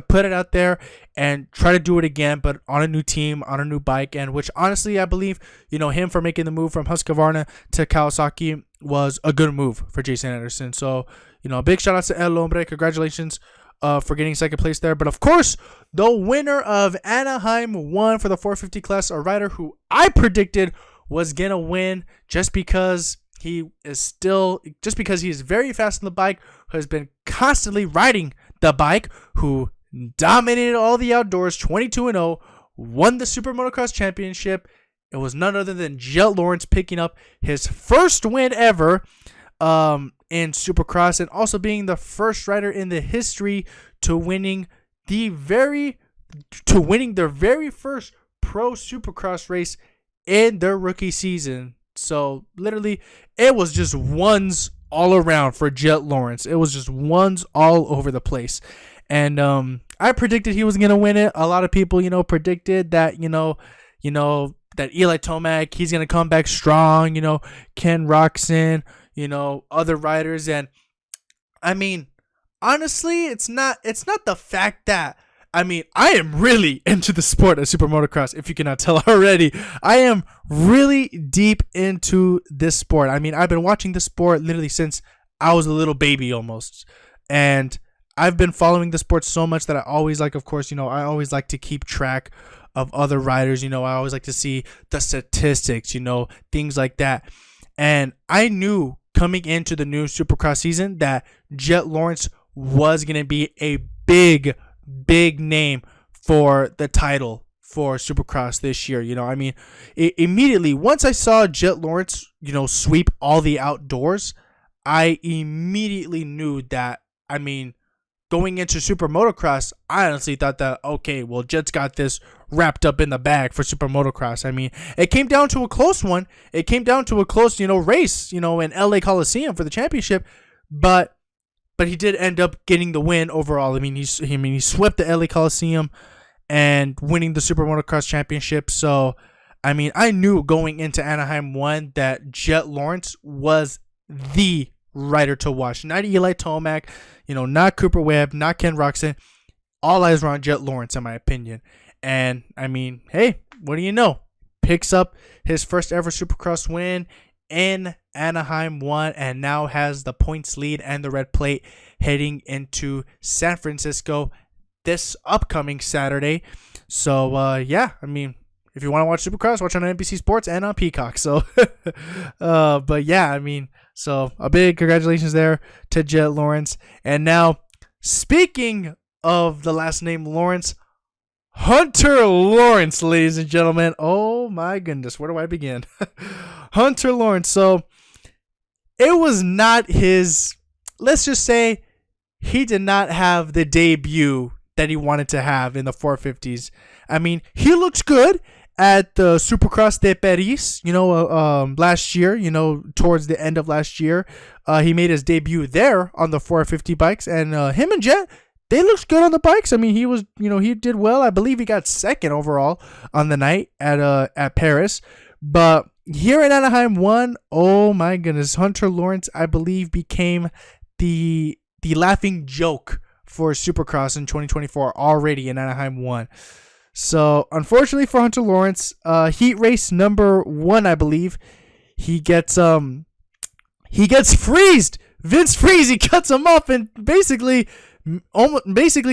put it out there and try to do it again, but on a new team, on a new bike, and which honestly I believe, him for making the move from Husqvarna to Kawasaki was a good move for Jason Anderson. So, a big shout out to El Hombre. Congratulations for getting second place there. But of course, the winner of Anaheim 1 for the 450 class, a rider who I predicted was going to win just because he is very fast on the bike, who has been constantly riding the bike, who dominated all the outdoors, 22-0, won the Super Motocross Championship. It was none other than Jett Lawrence picking up his first win ever in Supercross, and also being the first rider in the history to winning their very first pro Supercross race in their rookie season. So literally, it was just ones all around for Jett Lawrence. It was just ones all over the place. And I predicted he was gonna win it. A lot of people, predicted that, that Eli Tomac, he's gonna come back strong. Ken Roczen, other riders, and I mean, honestly, it's not the fact that. I mean, I am really into the sport of Super Motocross, if you cannot tell already. I am really deep into this sport. I mean, I've been watching this sport literally since I was a little baby almost. And I've been following the sport so much that I always like, of course, I always like to keep track of other riders. I always like to see the statistics, things like that. And I knew coming into the new Supercross season that Jett Lawrence was going to be a big name for the title for Supercross this year. Immediately once I saw Jett Lawrence, sweep all the outdoors, I immediately knew that, going into Super Motocross, I honestly thought that, okay, well, Jett's got this wrapped up in the bag for Super Motocross. It came down to a close one. It came down to a close, race, in LA Coliseum for the championship, but he did end up getting the win overall. He swept the LA Coliseum and winning the Super Motocross Championship. So, I knew going into Anaheim 1 that Jett Lawrence was the rider to watch. Not Eli Tomac, not Cooper Webb, not Ken Roczen. All eyes were on Jett Lawrence, in my opinion. And, hey, what do you know? Picks up his first ever Supercross win in Anaheim 1, and now has the points lead and the red plate heading into San Francisco this upcoming Saturday. So yeah, if you want to watch Supercross, watch on NBC Sports and on Peacock. So but yeah, so a big congratulations there to Jett Lawrence. And now, speaking of the last name Lawrence, Hunter Lawrence, ladies and gentlemen. Oh my goodness, where do I begin? Hunter Lawrence. So it was not his, let's just say he did not have the debut that he wanted to have in the 450s. He looks good at the Supercross de Paris, last year, towards the end of last year. He made his debut there on the 450 bikes, and him and Jett, they looked good on the bikes. He was, he did well. I believe he got second overall on the night at Paris. But here in Anaheim 1, oh my goodness, Hunter Lawrence, I believe, became the laughing joke for Supercross in 2024 already in Anaheim 1. So, unfortunately for Hunter Lawrence, heat race number 1, I believe, he gets freezed. Vince Freeze, he cuts him off and basically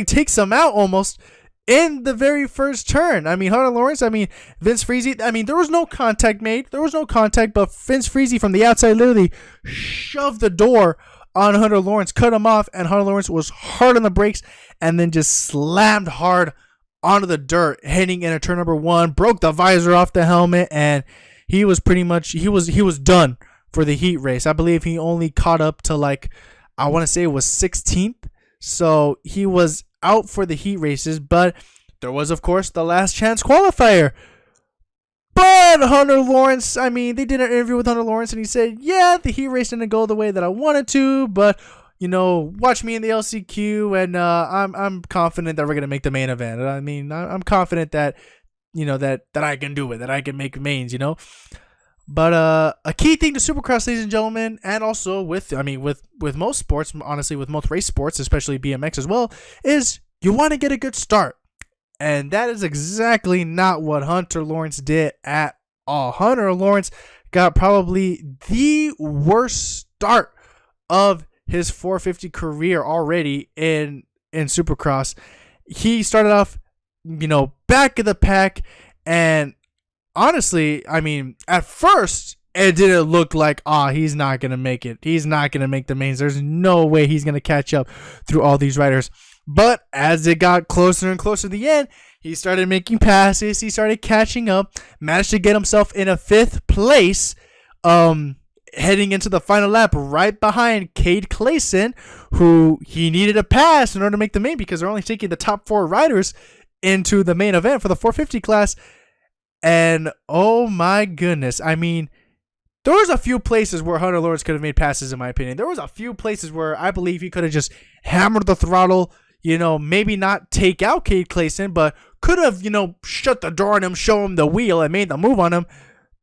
takes him out almost in the very first turn. I mean, Hunter Lawrence, Vince Freeze, there was no contact made. There was no contact, but Vince Freeze from the outside literally shoved the door on Hunter Lawrence, cut him off, and Hunter Lawrence was hard on the brakes and then just slammed hard onto the dirt, heading into turn number 1, broke the visor off the helmet, and he was pretty much, he was done for the heat race. I believe he only caught up to I want to say it was 16th. So he was out for the heat races, but there was, of course, the last chance qualifier. But Hunter Lawrence, they did an interview with Hunter Lawrence, and he said, yeah, the heat race didn't go the way that I wanted to, but, watch me in the LCQ, and I'm confident that we're going to make the main event. I'm confident that, that I can do it, that I can make mains, But a key thing to Supercross, ladies and gentlemen, and also with most sports, honestly, with most race sports, especially BMX as well, is you want to get a good start. And that is exactly not what Hunter Lawrence did at all. Hunter Lawrence got probably the worst start of his 450 career already in Supercross. He started off, back of the pack, and honestly, at first, it didn't look like, he's not going to make it. He's not going to make the mains. There's no way he's going to catch up through all these riders. But as it got closer and closer to the end, he started making passes. He started catching up, managed to get himself in a 5th place, heading into the final lap right behind Cade Clayson, who he needed a pass in order to make the main because they're only taking the top 4 riders into the main event for the 450 class. And oh my goodness, there was a few places where Hunter Lawrence could have made passes, in my opinion. There was a few places where I believe he could have just hammered the throttle, maybe not take out Cade Clayson, but could have, shut the door on him, show him the wheel, and made the move on him.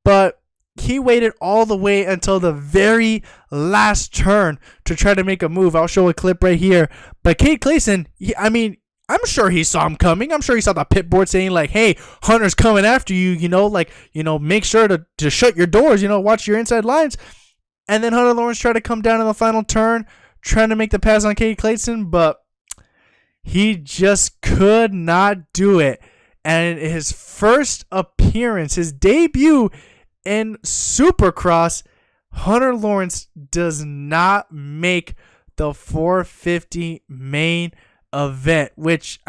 But he waited all the way until the very last turn to try to make a move. I'll show a clip right here. But Cade Clayson, I'm sure he saw him coming. I'm sure he saw the pit board saying, hey, Hunter's coming after you, make sure to shut your doors, watch your inside lines. And then Hunter Lawrence tried to come down in the final turn, trying to make the pass on Cade Clayson, but he just could not do it. And in his first appearance, his debut in Supercross, Hunter Lawrence does not make the 450 main event, which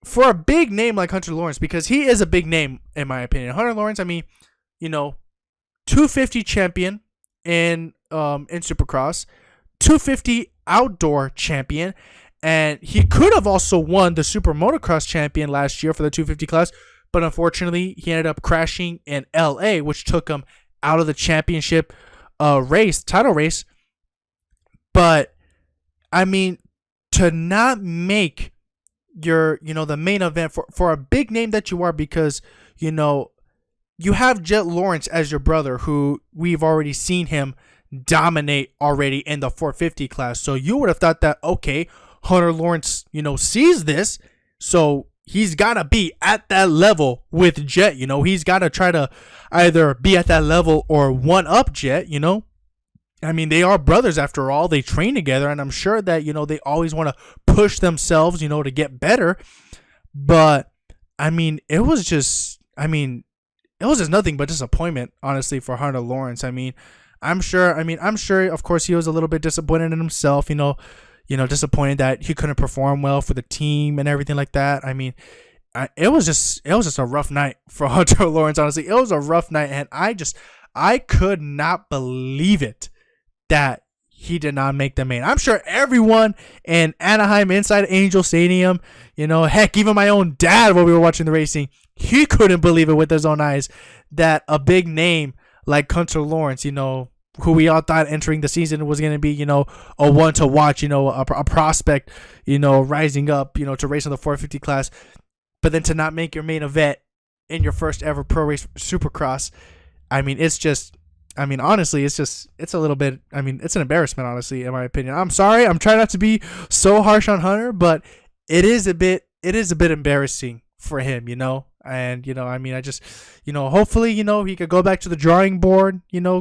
for a big name like Hunter Lawrence, because he is a big name in my opinion. Hunter Lawrence, 250 champion in Supercross, 250 outdoor champion, and he could have also won the Super Motocross champion last year for the 250 class, but unfortunately he ended up crashing in LA, which took him out of the championship title race. But to not make your, the main event for a big name that you are, because, you have Jet Lawrence as your brother, who we've already seen him dominate already in the 450 class. So you would have thought that, okay, Hunter Lawrence, sees this, so he's got to be at that level with Jet. He's got to try to either be at that level or one up Jet, they are brothers after all. They train together, and I'm sure that, they always want to push themselves, to get better. But, it was just nothing but disappointment, honestly, for Hunter Lawrence. I'm sure, of course, he was a little bit disappointed in himself, disappointed that he couldn't perform well for the team and everything like that. It was just a rough night for Hunter Lawrence, honestly. It was a rough night, and I could not believe it that he did not make the main. I'm sure everyone in Anaheim inside Angel Stadium, heck, even my own dad, when we were watching the racing, he couldn't believe it with his own eyes that a big name like Hunter Lawrence, who we all thought entering the season was going to be, a one to watch, a prospect, rising up, to race in the 450 class, but then to not make your main event in your first ever pro race Supercross. I mean, it's just, I mean, honestly, it's a little bit, I mean, it's an embarrassment, honestly, in my opinion. I'm sorry. I'm trying not to be so harsh on Hunter, but it is a bit embarrassing for him, And, I mean, I just, hopefully, he could go back to the drawing board,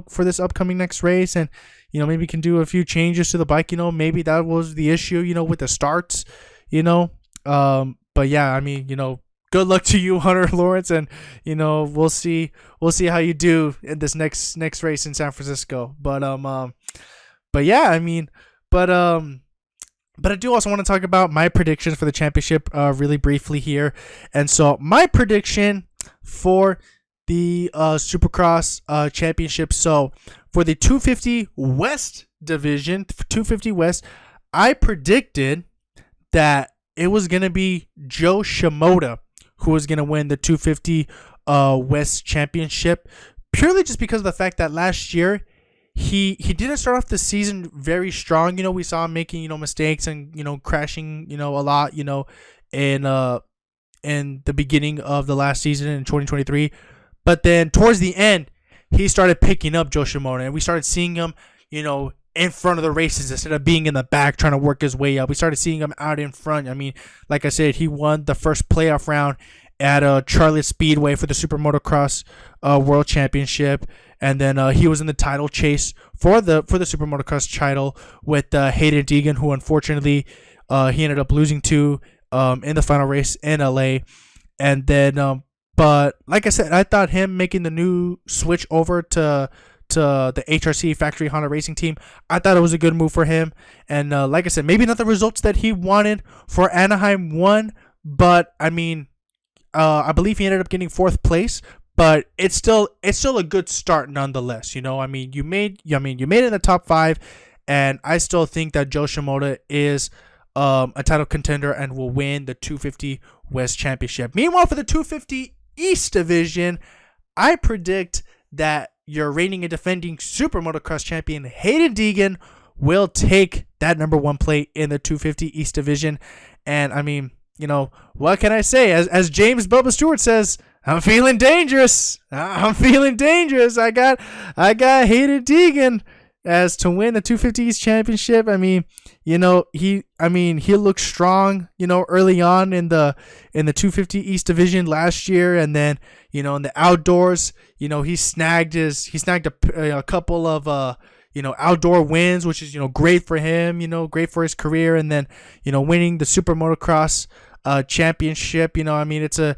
for this upcoming next race and, maybe can do a few changes to the bike, maybe that was the issue, with the starts, but yeah, I mean, good luck to you, Hunter Lawrence, and we'll see how you do in this next race in San Francisco. But yeah, I mean, but I do also want to talk about my predictions for the championship really briefly here. And so my prediction for the Supercross championship. So for the 250 West division, 250 West, I predicted that it was going to be Joe Shimoda who was going to win the 250 West championship, purely just because of the fact that last year he didn't start off the season very strong. We saw him making, mistakes and, crashing, a lot, in the beginning of the last season in 2023. But then towards the end, he started picking up Joe Shimoda, and we started seeing him, in front of the races instead of being in the back trying to work his way up. We started seeing him out in front. I mean, like I said, he won the first playoff round at Charlotte Speedway for the Super Motocross World Championship, and then he was in the title chase for the Super Motocross title with Hayden Deegan, who unfortunately he ended up losing to in the final race in LA. And then but like I said, I thought him making the new switch over to the HRC Factory Honda Racing Team, I thought it was a good move for him. And like I said, maybe not the results that he wanted for Anaheim 1, but I mean, I believe he ended up getting 4th place, but it's still a good start nonetheless. I mean, you made it in the top 5, and I still think that Joe Shimoda is a title contender and will win the 250 West Championship. Meanwhile, for the 250 East Division, I predict that your reigning and defending Super Motocross champion Hayden Deegan will take that number 1 plate in the 250 East Division. And I mean, what can I say? As James Bubba Stewart says, I'm feeling dangerous. I'm feeling dangerous. I got Hayden Deegan as to win the 250 East Championship. I mean, he looked strong, early on in the 250 East Division last year, and then, in the outdoors, he snagged a couple of outdoor wins, which is great for him, great for his career, and then winning the Super Motocross championship. I mean, it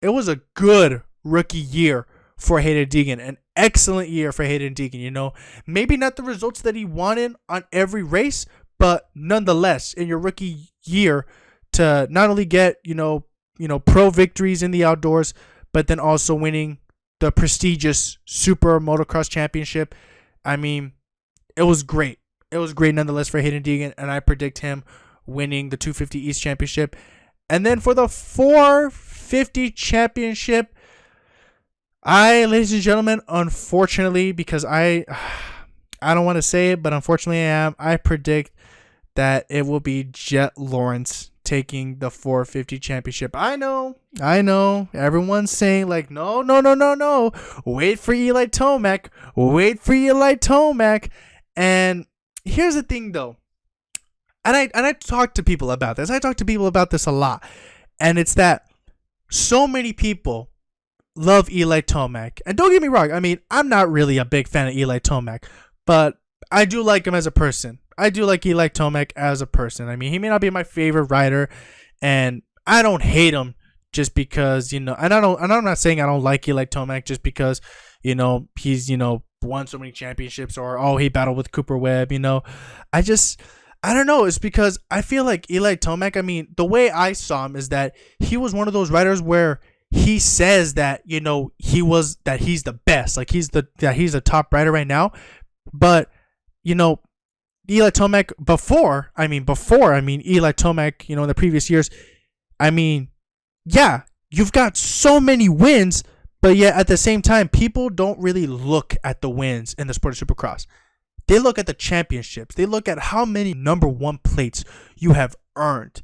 was a good rookie year for Hayden Deegan, an excellent year for Hayden Deegan. Maybe not the results that he wanted on every race, but nonetheless, in your rookie year, to not only get pro victories in the outdoors, but then also winning the prestigious Super Motocross Championship. I mean, it was great. It was great nonetheless for Hayden Deegan, and I predict him winning the 250 East Championship. And then for the 450 Championship, ladies and gentlemen, unfortunately, because I don't want to say it, but unfortunately I predict that it will be Jet Lawrence taking the 450 championship. I know. Everyone's saying like, no. Wait for Eli Tomac. And here's the thing though. And I talk to people about this. I talk to people about this a lot. And it's that so many people love Eli Tomac. And don't get me wrong. I mean, I'm not really a big fan of Eli Tomac, but I do like him as a person. I do like Eli Tomac as a person. I mean, he may not be my favorite rider, and I don't hate him just because, and I'm not saying I don't like Eli Tomac just because, he's, won so many championships, or, he battled with Cooper Webb, I don't know. It's because I feel like Eli Tomac, I mean, the way I saw him is that he was one of those riders where he says that, he's the best, like he's the top rider right now. But, Eli Tomac before Eli Tomac, in the previous years, I mean, yeah, you've got so many wins, but yet at the same time, people don't really look at the wins in the sport of Supercross. They look at the championships. They look at how many number 1 plates you have earned.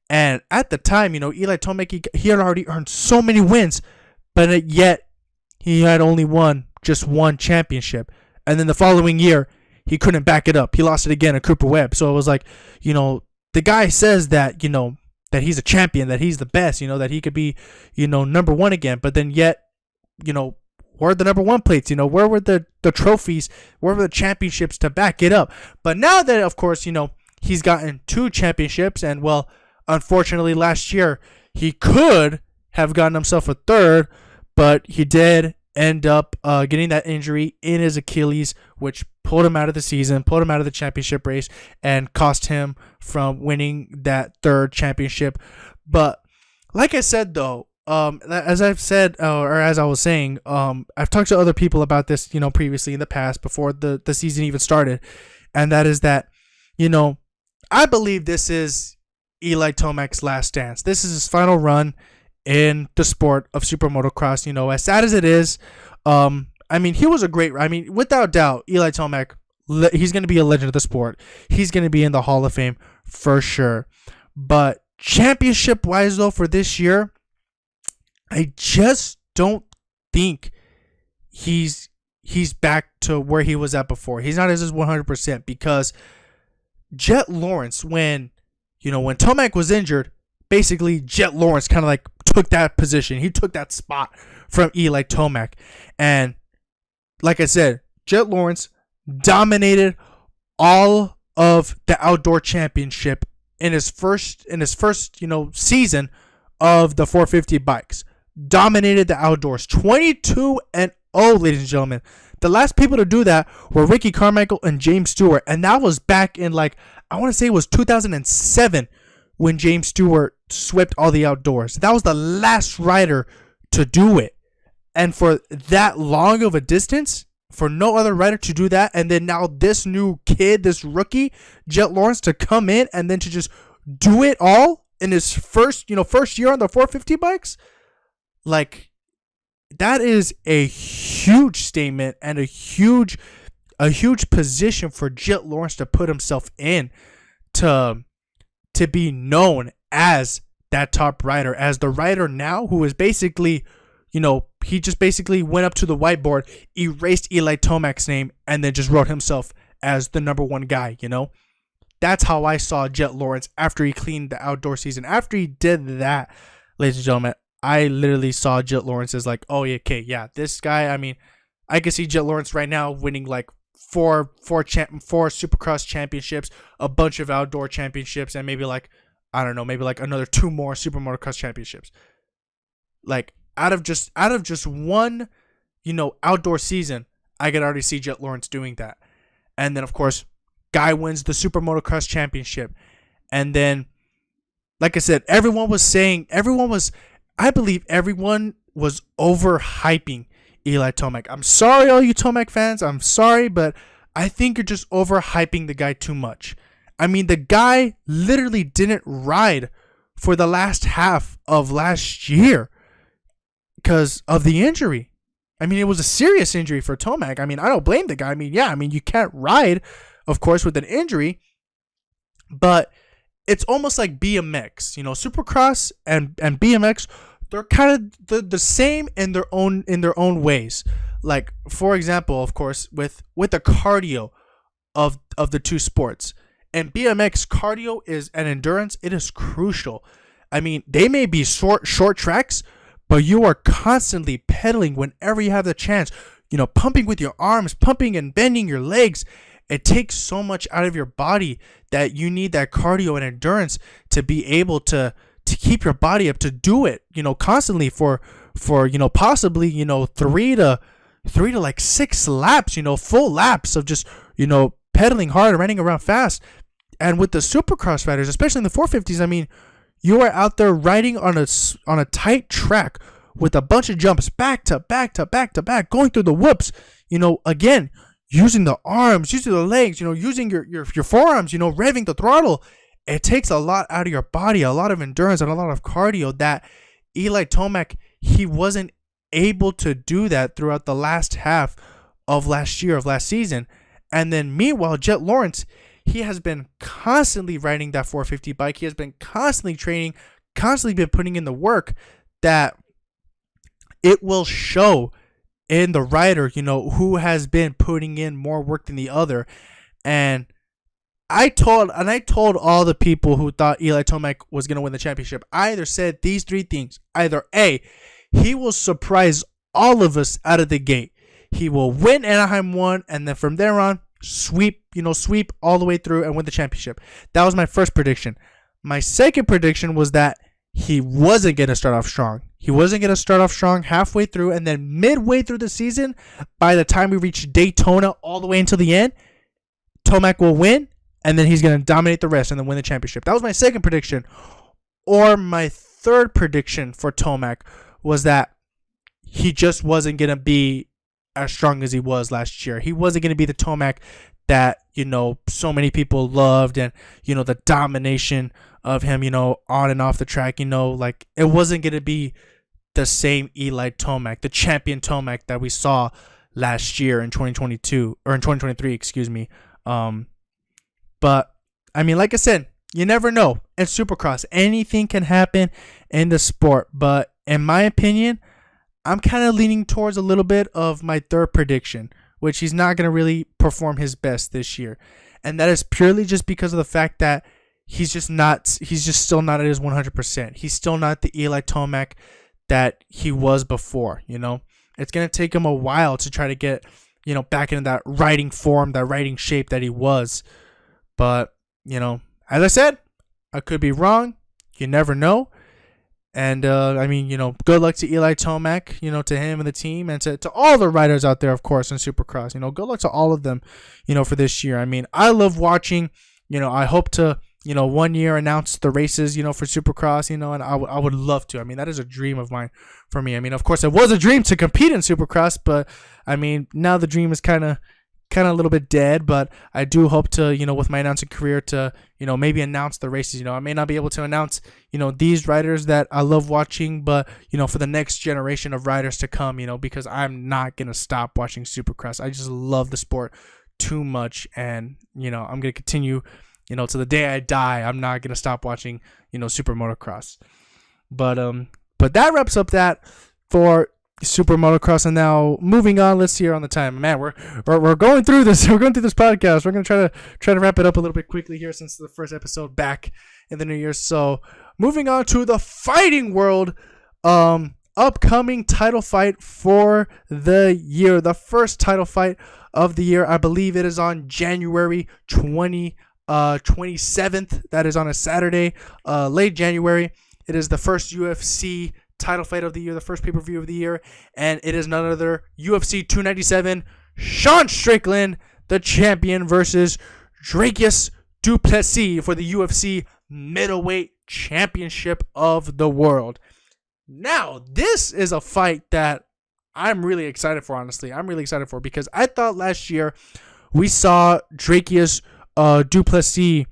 And at the time, Eli Tomac, he had already earned so many wins, but yet he had only won just one championship. And then the following year, he couldn't back it up. He lost it again at Cooper Webb. So it was like, the guy says that, that he's a champion, that he's the best, that he could be, number one again. But then yet, where are the number one plates? Where were the trophies? Where were the championships to back it up? But now that, of course, he's gotten 2 championships, and well, unfortunately last year he could have gotten himself a 3rd, but he did end up getting that injury in his Achilles, which pulled him out of the season, pulled him out of the championship race, and cost him from winning that 3rd championship. But like I said, though, as I've said, or as I was saying, I've talked to other people about this, previously in the past, before the season even started, and that is that, I believe this is Eli Tomac's last dance. This is his final run in the sport of super motocross. As sad as it is, he was a great, without doubt, Eli Tomac, he's going to be a legend of the sport. He's going to be in the Hall of Fame for sure. But championship wise, though, for this year, I just don't think he's back to where he was at before. He's not at his 100%, because Jet Lawrence, when Tomac was injured, basically Jet Lawrence kind of like took that position. He took that spot from Eli Tomac. And like I said, Jet Lawrence dominated all of the outdoor championship in his first season of the 450 bikes. Dominated the outdoors, 22-0, ladies and gentlemen. The last people to do that were Ricky Carmichael and James Stewart, and that was back in, I want to say it was 2007 when James Stewart swept all the outdoors. That was the last rider to do it. And for that long of a distance, for no other rider to do that, and then now this new kid, this rookie, Jet Lawrence, to come in and then to just do it all in his first year on the 450 bikes, that is a huge statement and a huge position for Jet Lawrence to put himself in to be known as that top rider, as the rider now who is basically, he just basically went up to the whiteboard, erased Eli Tomac's name, and then just wrote himself as the number one guy. That's how I saw Jet Lawrence after he cleaned the outdoor season. After he did that, ladies and gentlemen, I literally saw Jet Lawrence as oh yeah, okay, yeah, this guy. I can see Jet Lawrence right now winning four Supercross championships, a bunch of outdoor championships, and maybe another 2 more Super Motocross championships. Out of just one, outdoor season, I could already see Jet Lawrence doing that. And then of course, guy wins the Super Motocross championship, and then, like I said, I believe everyone was overhyping Eli Tomac. I'm sorry, all you Tomac fans. I'm sorry, but I think you're just overhyping the guy too much. The guy literally didn't ride for the last half of last year because of the injury. It was a serious injury for Tomac. I don't blame the guy. You can't ride, of course, with an injury, but it's almost like BMX, Supercross and BMX, they're kind of the same in their own ways. For example, of course, with the cardio of the two sports. And BMX cardio and endurance, it is crucial. They may be short tracks, but you are constantly pedaling whenever you have the chance, pumping with your arms, pumping and bending your legs. It takes so much out of your body that you need that cardio and endurance to be able to keep your body up, to do it, constantly for possibly, 3 to 6 laps, full laps of just, pedaling hard and running around fast. And with the Supercross riders, especially in the 450s, you are out there riding on a tight track with a bunch of jumps back to back, going through the whoops, again, using the arms, using the legs, using your forearms, revving the throttle. It takes a lot out of your body, a lot of endurance and a lot of cardio that Eli Tomac, he wasn't able to do that throughout the last half of last season. And then meanwhile, Jet Lawrence, he has been constantly riding that 450 bike. He has been constantly training, constantly been putting in the work that it will show in the writer, who has been putting in more work than the other. And I told all the people who thought Eli Tomac was going to win the championship, I either said these three things. Either A, he will surprise all of us out of the gate. He will win Anaheim 1, and then from there on, sweep all the way through and win the championship. That was my first prediction. My second prediction was that he wasn't going to start off strong. He wasn't going to start off strong halfway through, and then midway through the season, by the time we reach Daytona all the way until the end, Tomac will win, and then he's going to dominate the rest and then win the championship. That was my second prediction. Or my third prediction for Tomac was that he just wasn't going to be as strong as he was last year. He wasn't going to be the Tomac that, so many people loved, and, the domination of him, on and off the track, like it wasn't going to be the same Eli Tomac, the champion Tomac that we saw last year in 2022 or in 2023, excuse me. But I mean, like I said, you never know. In Supercross, anything can happen in the sport. But in my opinion, I'm kind of leaning towards a little bit of my third prediction, which he's not going to really perform his best this year. And that is purely just because of the fact that he's just still not at his 100%. He's still not the Eli Tomac that he was before, It's going to take him a while to try to get, back into that riding form, that riding shape that he was. But, as I said, I could be wrong. You never know. And, good luck to Eli Tomac, to him and the team, and to all the riders out there, of course, in Supercross. Good luck to all of them, for this year. I mean, I love watching. I hope to, 1 year announce the races, for Supercross, and I would love to. I mean, that is a dream of mine for me. I mean, of course, it was a dream to compete in Supercross, but, I mean, now the dream is kind of a little bit dead, but I do hope to, with my announcing career to, maybe announce the races. I may not be able to announce, these riders that I love watching, but, for the next generation of riders to come, because I'm not going to stop watching Supercross. I just love the sport too much, and, I'm going to continue, to the day I die. I'm not going to stop watching, Super Motocross. But that wraps up that for Super Motocross. And now moving on, let's see here on the time. Man, we're going through this. We're going through this podcast. We're going to try to wrap it up a little bit quickly here, since the first episode back in the new year. So moving on to the fighting world, upcoming title fight for the year. The first title fight of the year, I believe it is on January 27th. That is on a Saturday, late January. It is the first UFC title fight of the year, the first pay-per-view of the year, and it is none other UFC 297, Sean Strickland, the champion, versus Dricus du Plessis for the UFC middleweight championship of the world. Now, this is a fight that I'm really excited for, honestly. I'm really excited for, because I thought last year we saw Dricus du Plessis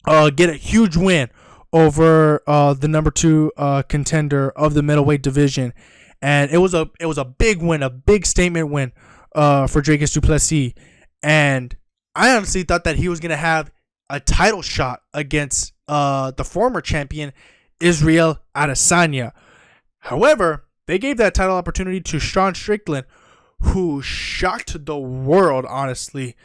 get a huge win over the number 2 contender of the middleweight division, and it was a big win, a big statement win for Dricus du Plessis. And I honestly thought that he was gonna have a title shot against the former champion Israel Adesanya. However, they gave that title opportunity to Sean Strickland, who shocked the world. Honestly,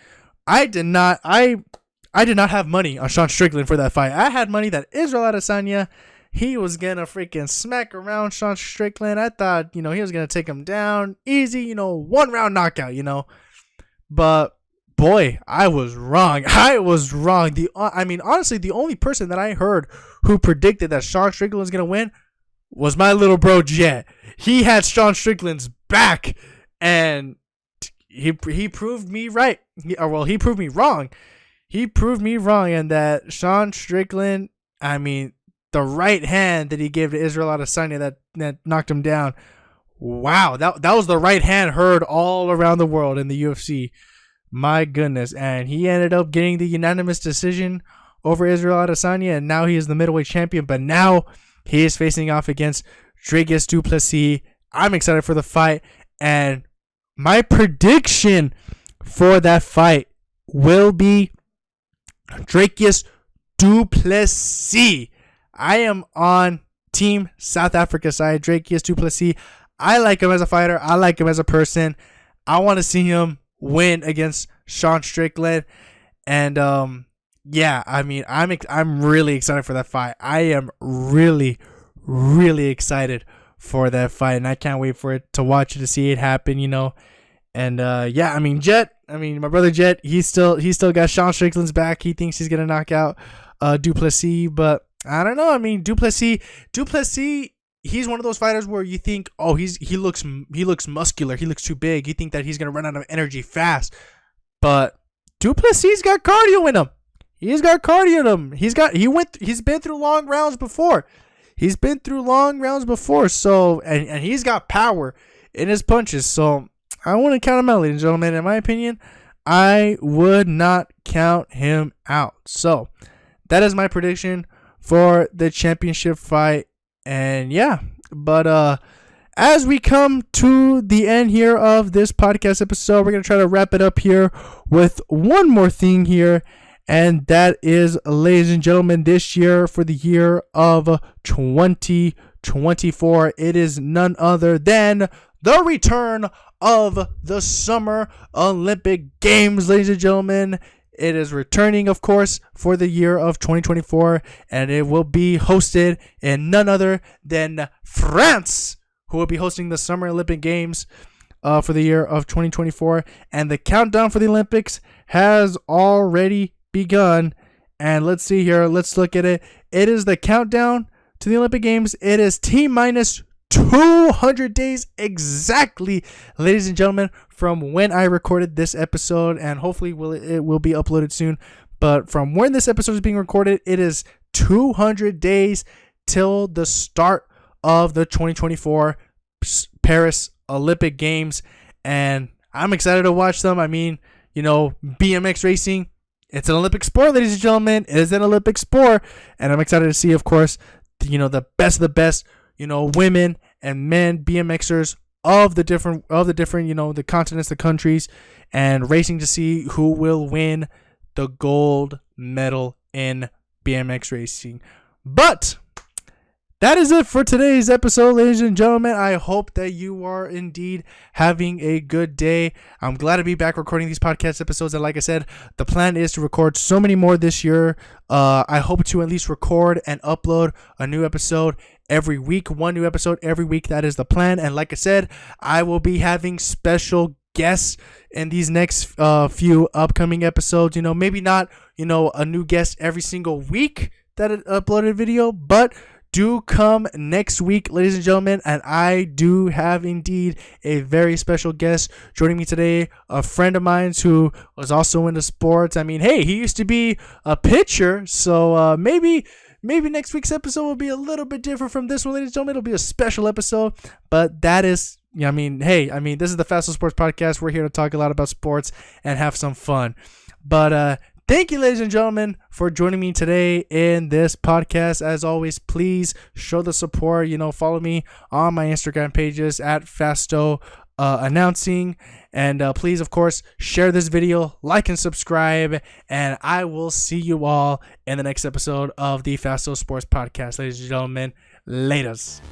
I did not have money on Sean Strickland for that fight. I had money that Israel Adesanya, he was going to freaking smack around Sean Strickland. I thought, he was going to take him down easy, 1 round knockout, But, boy, I was wrong. Honestly, the only person that I heard who predicted that Sean Strickland was going to win was my little bro, Jet. He had Sean Strickland's back, and he proved me right. He proved me wrong. He proved me wrong, and that Sean Strickland, the right hand that he gave to Israel Adesanya that knocked him down, wow, that was the right hand heard all around the world in the UFC. My goodness. And he ended up getting the unanimous decision over Israel Adesanya, and now he is the middleweight champion, but now he is facing off against Dricus du Plessis. I'm excited for the fight, and my prediction for that fight will be Dricus du Plessis. I am on Team South Africa side. Dricus du Plessis. I like him as a fighter. I like him as a person. I want to see him win against Sean Strickland. And yeah, I mean, I'm really excited for that fight. I am really, really excited for that fight, and I can't wait for it to watch it, to see it happen, you know. And yeah, I mean, my brother Jet, he still got Sean Strickland's back. He thinks he's gonna knock out Duplessis, but I don't know. I mean, Duplessis, he's one of those fighters where you think, oh, he looks muscular, he looks too big. You think that he's gonna run out of energy fast, but Duplessis got cardio in him. He's got cardio in him. He's been through long rounds before. So and he's got power in his punches. So I want to count him out, ladies and gentlemen. In my opinion, I would not count him out. So that is my prediction for the championship fight. And yeah, but as we come to the end here of this podcast episode, we're going to try to wrap it up here with one more thing here. And that is, ladies and gentlemen, this year, for the year of 2024, it is none other than the return of the Summer Olympic Games, ladies and gentlemen. It is returning, of course, for the year of 2024, and it will be hosted in none other than France, who will be hosting the Summer Olympic Games for the year of 2024. And the countdown for the Olympics has already begun. And let's see here. Let's look at it. It is the countdown to the Olympic Games. It is T-minus 200 days exactly, ladies and gentlemen, from when I recorded this episode, and hopefully it will be uploaded soon. But from when this episode is being recorded, it is 200 days till the start of the 2024 Paris Olympic Games, and I'm excited to watch them. I mean, you know, BMX racing, it's an Olympic sport, ladies and gentlemen. It is an Olympic sport, and I'm excited to see, of course, you know, the best of the best, you know, women and men BMXers of the different, you know, the continents, the countries, and racing to see who will win the gold medal in BMX racing. But that is it for today's episode, ladies and gentlemen. I hope that you are indeed having a good day. I'm glad to be back recording these podcast episodes. And like I said, the plan is to record so many more this year. I hope to at least record and upload a new episode every week. One new episode every week. That is the plan. And like I said, I will be having special guests in these next few upcoming episodes. You know, maybe not, you know, a new guest every single week that it uploaded video, but do come next week, ladies and gentlemen, and I do have indeed a very special guest joining me today, a friend of mine who was also into sports. I mean, hey, he used to be a pitcher, so maybe next week's episode will be a little bit different from this one, ladies and gentlemen. It'll be a special episode, but that is, I mean, this is the Fastest Sports Podcast. We're here to talk a lot about sports and have some fun, but thank you, ladies and gentlemen, for joining me today in this podcast. As always, please show the support. You know, follow me on my Instagram pages at Fasto Announcing. And please, of course, share this video, like and subscribe. And I will see you all in the next episode of the Fasto Sports Podcast. Ladies and gentlemen, laters.